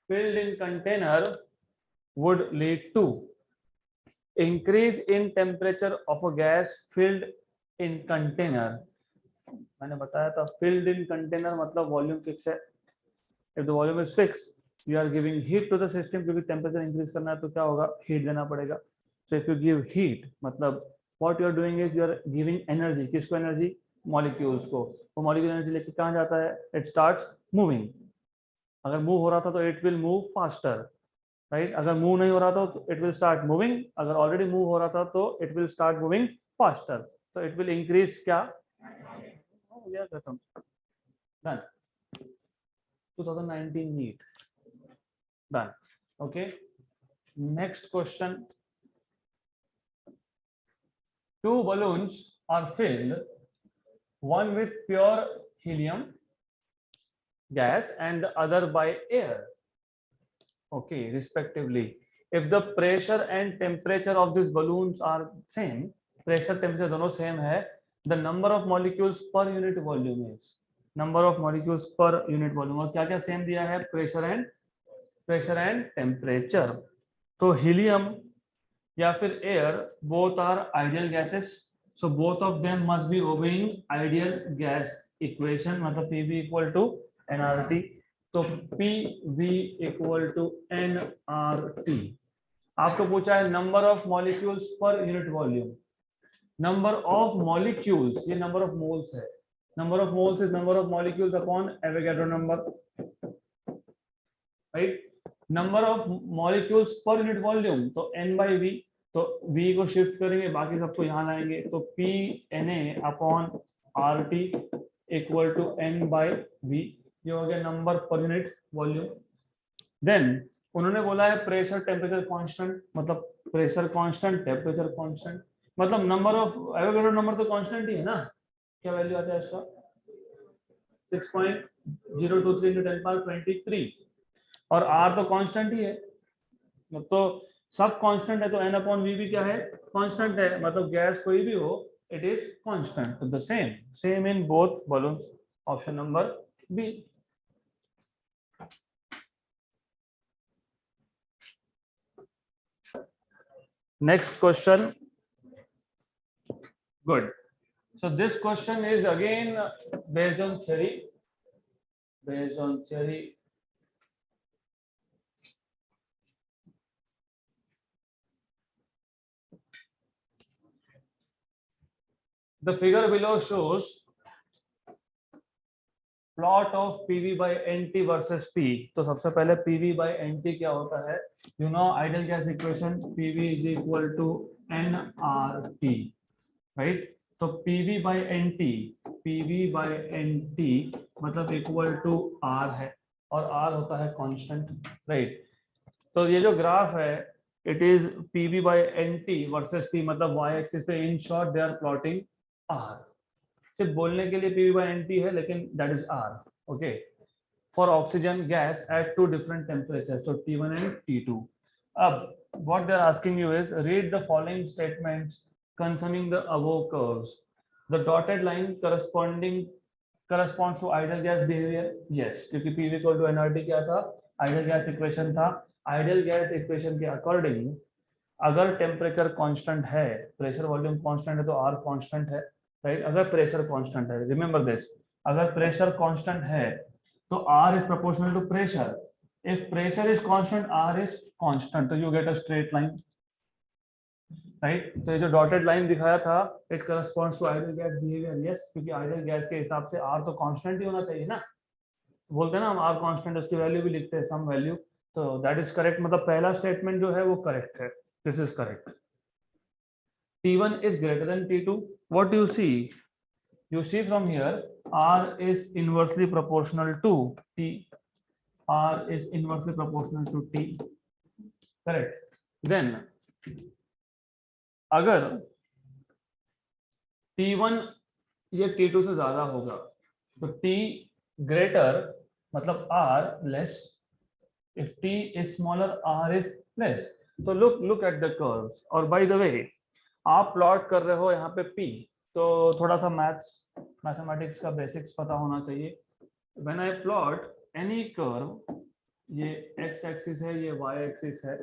filled in container would lead to, increase in temperature of a gas filled in container, मैंने बताया था filled in container मतलब वॉल्यूम फिक्स है। if the volume is fixed, you are giving heat to the system, क्योंकि टेम्परेचर इंक्रीज करना है तो क्या होगा, हीट देना पड़ेगा। so if you give heat, मतलब what you are doing is you are giving energy, किसको एनर्जी, मॉलिक्यूल्स को। वो मॉलिक्यूल एनर्जी लेके कहाँ जाता है, it starts moving। अगर मूव हो रहा था तो it will move faster, right. अगर मूव नहीं हो रहा था तो it will start moving, अगर ऑलरेडी मूव हो रहा था तो it will start moving faster, तो it will increase क्या, हो गया खत्म, done. 2019 NEET, done. Okay, next question. Two balloons are filled, one with pure helium gas and the other by air, okay, respectively. If the pressure and temperature of these balloons are same, pressure temperature दोनों same है, the number of molecules per unit volume is, number of molecules per unit volume, और क्या क्या सेम दिया है, प्रेशर एंड टेम्परेचर। तो हीलियम या फिर air, both are ideal gases, so both of them must be obeying ideal gas equation, मतलब पीवी इक्वल टू एनआरटी। तो पीवी इक्वल टू एनआरटी। आपको पूछा है नंबर ऑफ मॉलिक्यूल्स पर unit volume, number of molecules ये नंबर ऑफ मोल्स है, number of moles is number of molecules upon Avogadro number, right. Number of molecules पर यूनिट वॉल्यूम तो n बाई वी, तो v को शिफ्ट करेंगे, बाकी सबको यहाँ लाएंगे, तो p na upon R T equal to n by V, ये हो गया नंबर पर यूनिट वॉल्यूम। देन उन्होंने बोला है प्रेशर टेम्परेचर कांस्टेंट, मतलब प्रेशर कांस्टेंट टेम्परेचर कांस्टेंट, मतलब नंबर ऑफ एवोगैड्रो नंबर तो कांस्टेंट ही है ना, क्या वैल्यू आता है इसका, 6.023 into 10 power 23, और R तो कांस्टेंट ही है, तो सब कांस्टेंट है, तो n अपॉन वी भी क्या है, कांस्टेंट है, मतलब गैस कोई भी हो इट इज कांस्टेंट। तो the same in both balloons, option number B. Next question, good. So this question is again based on theory, based on theory. The figure below shows plot of PV by N T versus P. तो सबसे पहले पीवी बाई एन टी क्या होता है, you know ideal gas equation, PV is equal to n R T, right. तो PV by N T, PV by N T मतलब इक्वल टू आर है, और आर होता है कांस्टेंट, राइट। तो ये जो ग्राफ है it is PV by N T versus P, मतलब वाई एक्सिस पे, in short they are plotting R. सिर्फ बोलने के लिए पीवी बाई एन टी है, लेकिन that is R, okay, for oxygen gas at two different temperature, तो T1 एंड T2। अब what they are asking you is read the following statements concerning the above curves. The dotted line corresponds to ideal gas behavior. Yes, क्योंकि PV equal to nRT क्या था, आइडियल गैस इक्वेशन था। आइडियल गैस इक्वेशन के अकॉर्डिंग अगर टेम्परेचर कांस्टेंट है, प्रेशर वॉल्यूम कांस्टेंट है, तो आर कांस्टेंट है, राइट। अगर प्रेशर कांस्टेंट है, रिमेंबर दिस, अगर प्रेशर कांस्टेंट है तो R is proportional to pressure. If pressure is constant, R is constant, तो you get a straight line, right. तो ये जो डॉटेड लाइन दिखाया था it corresponds to ideal gas behaviour. Yes, क्योंकि आइडियल गैस के हिसाब से आर तो कांस्टेंट ही होना चाहिए ना, बोलते हैं ना हम आर कांस्टेंट, उसकी वैल्यू भी लिखते हैं, सम वैल्यू। तो दैट इज करेक्ट, मतलब पहला स्टेटमेंट जो है वो करेक्ट है, this is correct. T1 is greater than T2. What do you see? You see from here R is inversely proportional to T. R is inversely proportional to T. Correct. Then अगर T1 ये T2 से ज्यादा होगा तो T greater मतलब R less. If T is smaller, R is less. तो look at the curves. और by the way, आप प्लॉट कर रहे हो यहाँ पे P, तो थोड़ा सा मैथमेटिक्स का बेसिक्स पता होना चाहिए। When I plot any curve, ये x एक्सिस है, ये y एक्सिस है,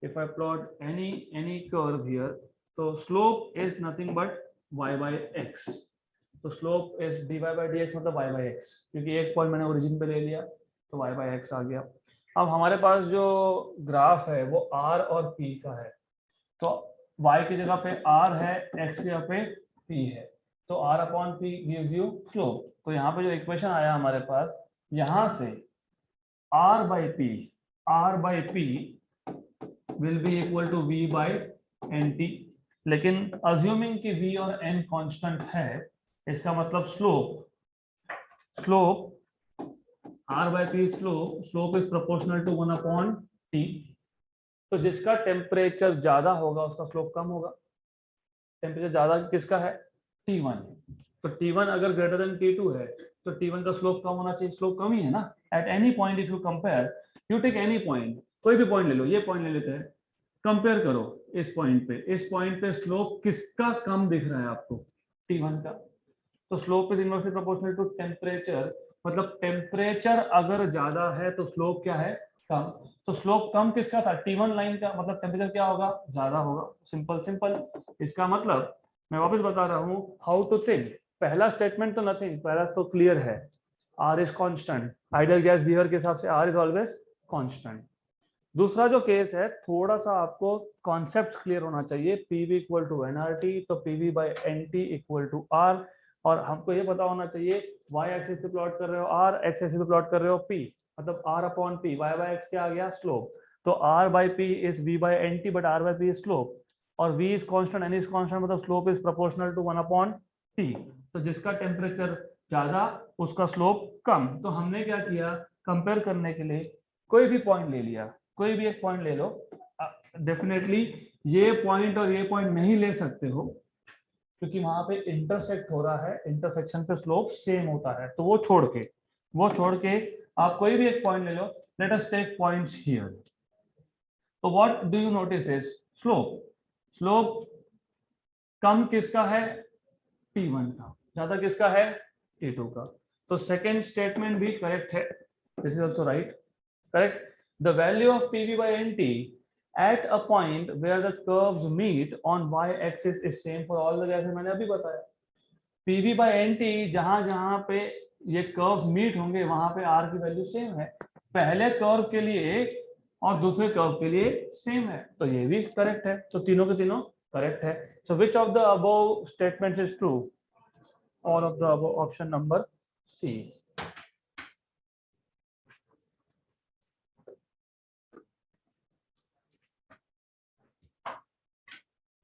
if I plot any curve here, तो slope is nothing but y by x. तो slope is dy by dx मतलब y by x, क्योंकि एक पॉइंट मैंने ओरिजिन पे ले लिया तो y by x आ गया। अब हमारे पास जो ग्राफ है वो r और p का है, तो y की जगह पे r है, x की जगह पे p है, तो r upon p gives you slope. तो यहाँ पे जो इक्वेशन आया हमारे पास, यहाँ से r by p will be equal to v by nt, लेकिन अज्यूमिंग कि v और n कांस्टेंट है, इसका मतलब slope r by p slope is proportional to 1 upon t। तो जिसका टेम्परेचर ज्यादा होगा उसका स्लोप कम होगा। टेम्परेचर ज्यादा किसका है, T1। तो T1 अगर ग्रेटर देन T2 है तो T1 का स्लोप कम होना चाहिए, स्लोप कम ही है ना। At any point if you compare, you take any point, कोई भी पॉइंट ले लो, ये पॉइंट ले लेते हैं, कंपेयर करो इस पॉइंट पे स्लोप किसका कम दिख रहा है आपको, T1 का। तो slope is inversely proportional to temperature, मतलब टेम्परेचर अगर ज्यादा है तो स्लोप क्या है, कम। तो स्लोप कम किसका था, T1 लाइन का, मतलब टेम्परेचर क्या होगा, ज्यादा होगा। सिंपल। इसका मतलब मैं वापस बता रहा हूँ हाउ टू थिंक। पहला स्टेटमेंट तो नथिंग, पहला तो क्लियर है, R is constant, ideal gas behaviour के हिसाब से आर इज ऑलवेज कांस्टेंट। दूसरा जो केस है, थोड़ा सा आपको कॉन्सेप्ट क्लियर होना चाहिए, पीवी इक्वल टू एनआरटी, तो PV by NT equal to R, और हमको ये पता होना चाहिए वाई एक्सिस पे प्लॉट कर रहे हो आर, एक्स एक्सिस पे प्लॉट कर रहे हो पी, मतलब R upon P, Y by X क्या आ गया, स्लोप। तो R by P is V by N T, but R by P is slope, और V is constant, n is constant, मतलब slope is proportional to 1 upon T. तो जिसका टेम्परेचर ज्यादा उसका स्लोप कम। तो हमने क्या किया, कंपेयर करने के लिए कोई भी पॉइंट ले लिया, कोई भी एक पॉइंट ले लो। डेफिनेटली ये पॉइंट और ये पॉइंट नहीं ले सकते हो, क्योंकि वहां पे इंटरसेक्ट हो रहा है, इंटरसेक्शन पे स्लोप सेम होता है, तो वो छोड़ के आप कोई भी एक पॉइंट ले लो। Let us take points here. तो what do you notice is slope कम किसका है, T1 का, ज्यादा किसका है, T2 का। तो सेकेंड स्टेटमेंट भी करेक्ट है, this is also right, correct. The value of PV by NT at a point where the curves meet on y-axis is same for all the gases, मैंने अभी बताया। PV by NT जहां पे ये कर्व्स मीट होंगे वहां पे R की वैल्यू सेम है, पहले कर्व के लिए और दूसरे कर्व के लिए सेम है, तो ये भी करेक्ट है। तो तीनों के तीनों करेक्ट है। So which of the above statements is true? All of the above, option number C.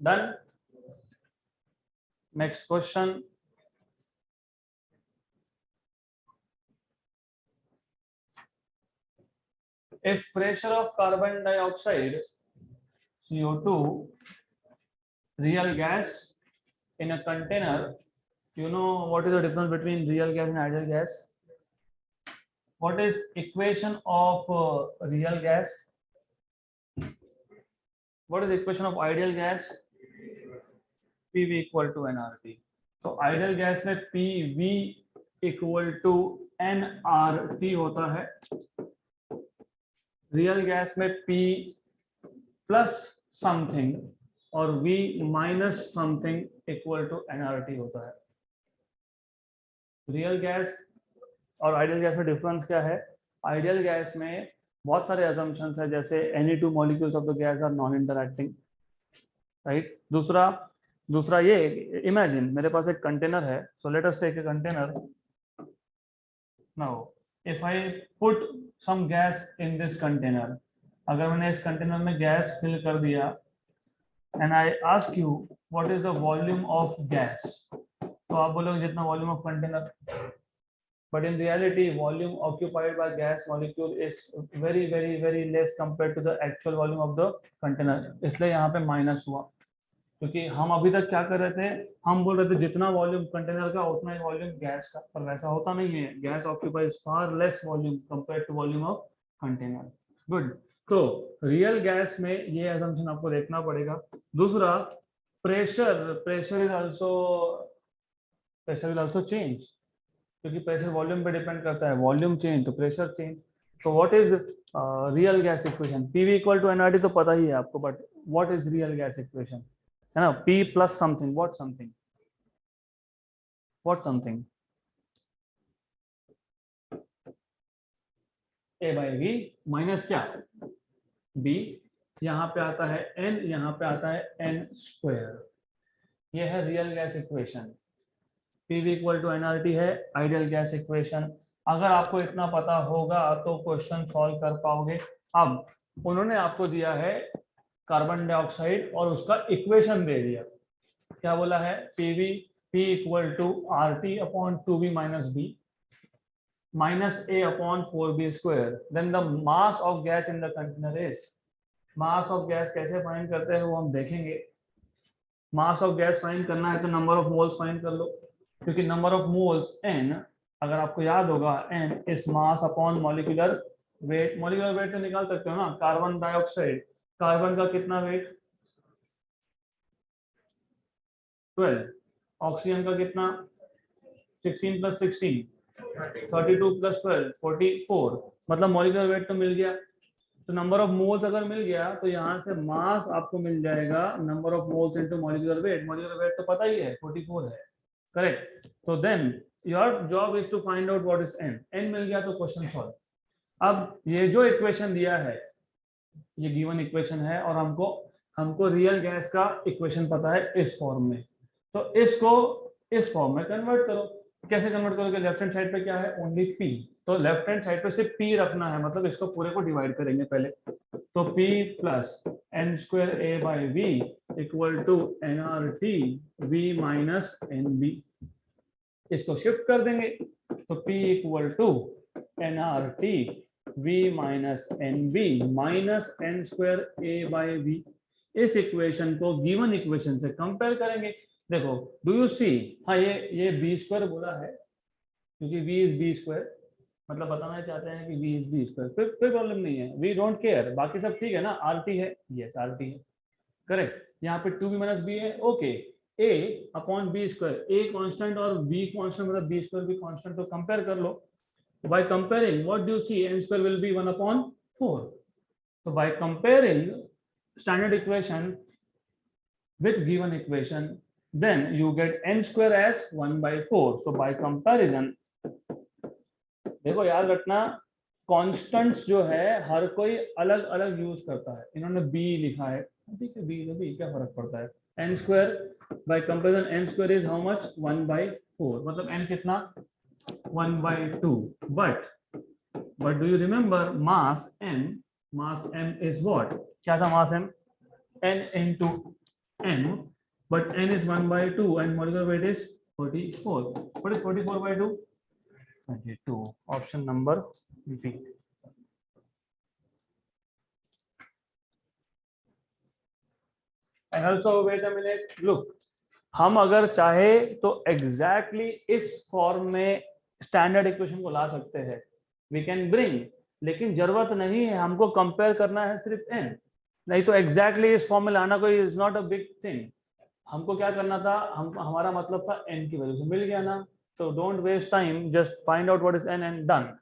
Done. Next question, if pressure of carbon dioxide CO2 real gas in a container, you know what is the difference between real gas and ideal gas? What is equation of real gas? What is equation of ideal gas? PV equal to nRT. तो ideal gas में PV equal to nRT होता है, रियल गैस में P प्लस समथिंग और V minus something equal to nRT होता है। रियल गैस और आइडियल गैस में डिफरेंस क्या है? आइडियल गैस में बहुत सारे assumptions है, जैसे any two molecules of the gas are non interacting, राइट। दूसरा ये इमेजिन मेरे पास एक कंटेनर है, so let us take a container now, if I put some gas in this container, अगर मैंने इस कंटेनर में गैस फिल कर दिया and I ask you what is the volume of gas, तो आप बोलोगे जितना volume of container, but in reality volume occupied by gas molecule is very very very less compare to the actual volume of the container, इसलिए यहाँ पे माइनस हुआ। क्योंकि हम अभी तक क्या कर रहे थे, हम बोल रहे थे जितना वॉल्यूम कंटेनर का उतना ही वॉल्यूम गैस का, पर वैसा होता नहीं है, gas occupies far less volume compare to volume of container. Good, तो रियल गैस में ये असम्पशन आपको देखना पड़ेगा। दूसरा, प्रेशर इज आल्सो चेंज, क्योंकि प्रेशर वॉल्यूम पे डिपेंड करता है, वॉल्यूम चेंज तो प्रेशर चेंज। तो what is real gas equation? PV equal to NRT तो पता ही है आपको, but what is real gas equation? है ना, P plus something, what something A by V minus क्या B, यहाँ पे आता है N, यहाँ पे आता है N स्क्वायर। ये है real gas equation. PV equal to nRT है आइडियल गैस इक्वेशन। अगर आपको इतना पता होगा तो क्वेश्चन सॉल्व कर पाओगे। अब उन्होंने आपको दिया है कार्बन डाइऑक्साइड और उसका इक्वेशन दे दिया, क्या बोला है? PV P equal to RT upon 2V minus B minus A upon 4B square. Then the mass of gas in the container is, mass of gas कैसे फाइंड करते हैं वो हम देखेंगे। मास ऑफ गैस फाइंड करना है तो नंबर ऑफ मोल्स फाइंड कर लो, क्योंकि नंबर ऑफ मोल्स N, अगर आपको याद होगा N is mass upon molecular weight. Molecular weight तो निकाल सकते हो ना, कार्बन डाइऑक्साइड, कार्बन का कितना वेट 12, ऑक्सीजन का कितना 16 प्लस 16 32 प्लस 12 44, मतलब मॉलिक्यूलर वेट तो मिल गया। तो नंबर ऑफ मोल्स अगर मिल गया तो यहाँ से मास आपको मिल जाएगा number of moles into molecular weight. Molecular weight तो पता ही है 44 है, करेक्ट। तो then your job is to find out what is n। n मिल गया तो क्वेश्चन सॉल्व। अब ये जो इक्वेशन दिया है ये गिवन इक्वेशन है और हमको रियल गैस का इक्वेशन पता है इस फॉर्म में, तो इसको इस फॉर्म में कन्वर्ट करो। कैसे कन्वर्ट करोगे? लेफ्ट हैंड साइड पे क्या है? ओनली P, तो लेफ्ट हैंड साइड पे सिर्फ P रखना है, मतलब इसको पूरे को डिवाइड करेंगे पहले। तो P plus N square A by V equal to nRT V minus NB, इसको शिफ्ट कर देंगे तो P equal to nRT V minus NB minus n square A by V। इस इक्वेशन को गिवन इक्वेशन से कंपेयर करेंगे। देखो, डू यू सी, हाँ ये बी स्क्वायर बोला है क्योंकि v इज बी स्क्वायर, मतलब बताना चाहते हैं कि v इज बी स्क्वायर, कोई प्रॉब्लम नहीं है, वी डोंट केयर, बाकी सब ठीक है ना। RT है, यस RT है, करेक्ट। यहाँ पे 2b माइनस बी है, okay. a upon B square, a constant और b कांस्टेंट, मतलब बी स्क्वायर भी कांस्टेंट, तो कंपेयर कर लो। By comparing what do you see, n square will be 1/4। तो by comparing standard equation with given equation, then you get n square as 1/4. So by comparison, देखो याद रखना कॉन्स्टेंट्स जो है हर कोई अलग अलग यूज करता है। इन्होंने b लिखा है, ठीक है, b तो b, क्या फर्क पड़ता है। n square by comparison, n square is how much 1/4, मतलब n कितना 1/2। But do you remember mass m is what, क्या था मास m? n into n, but n is 1/2 and molecular weight is 44. What is 44/2? 22. Option number B. And also wait a minute, look, हम अगर चाहे तो एग्जैक्टली इस फॉर्म में स्टैंडर्ड इक्वेशन को ला सकते हैं, वी कैन ब्रिंग, लेकिन जरूरत नहीं है, हमको कंपेयर करना है सिर्फ n, नहीं तो एग्जैक्टली इस फॉर्म में लाना कोई is not a big thing. हमको क्या करना था, हम हमारा मतलब था n की वैल्यू से मिल गया ना, तो don't waste time, just find out what is n and done.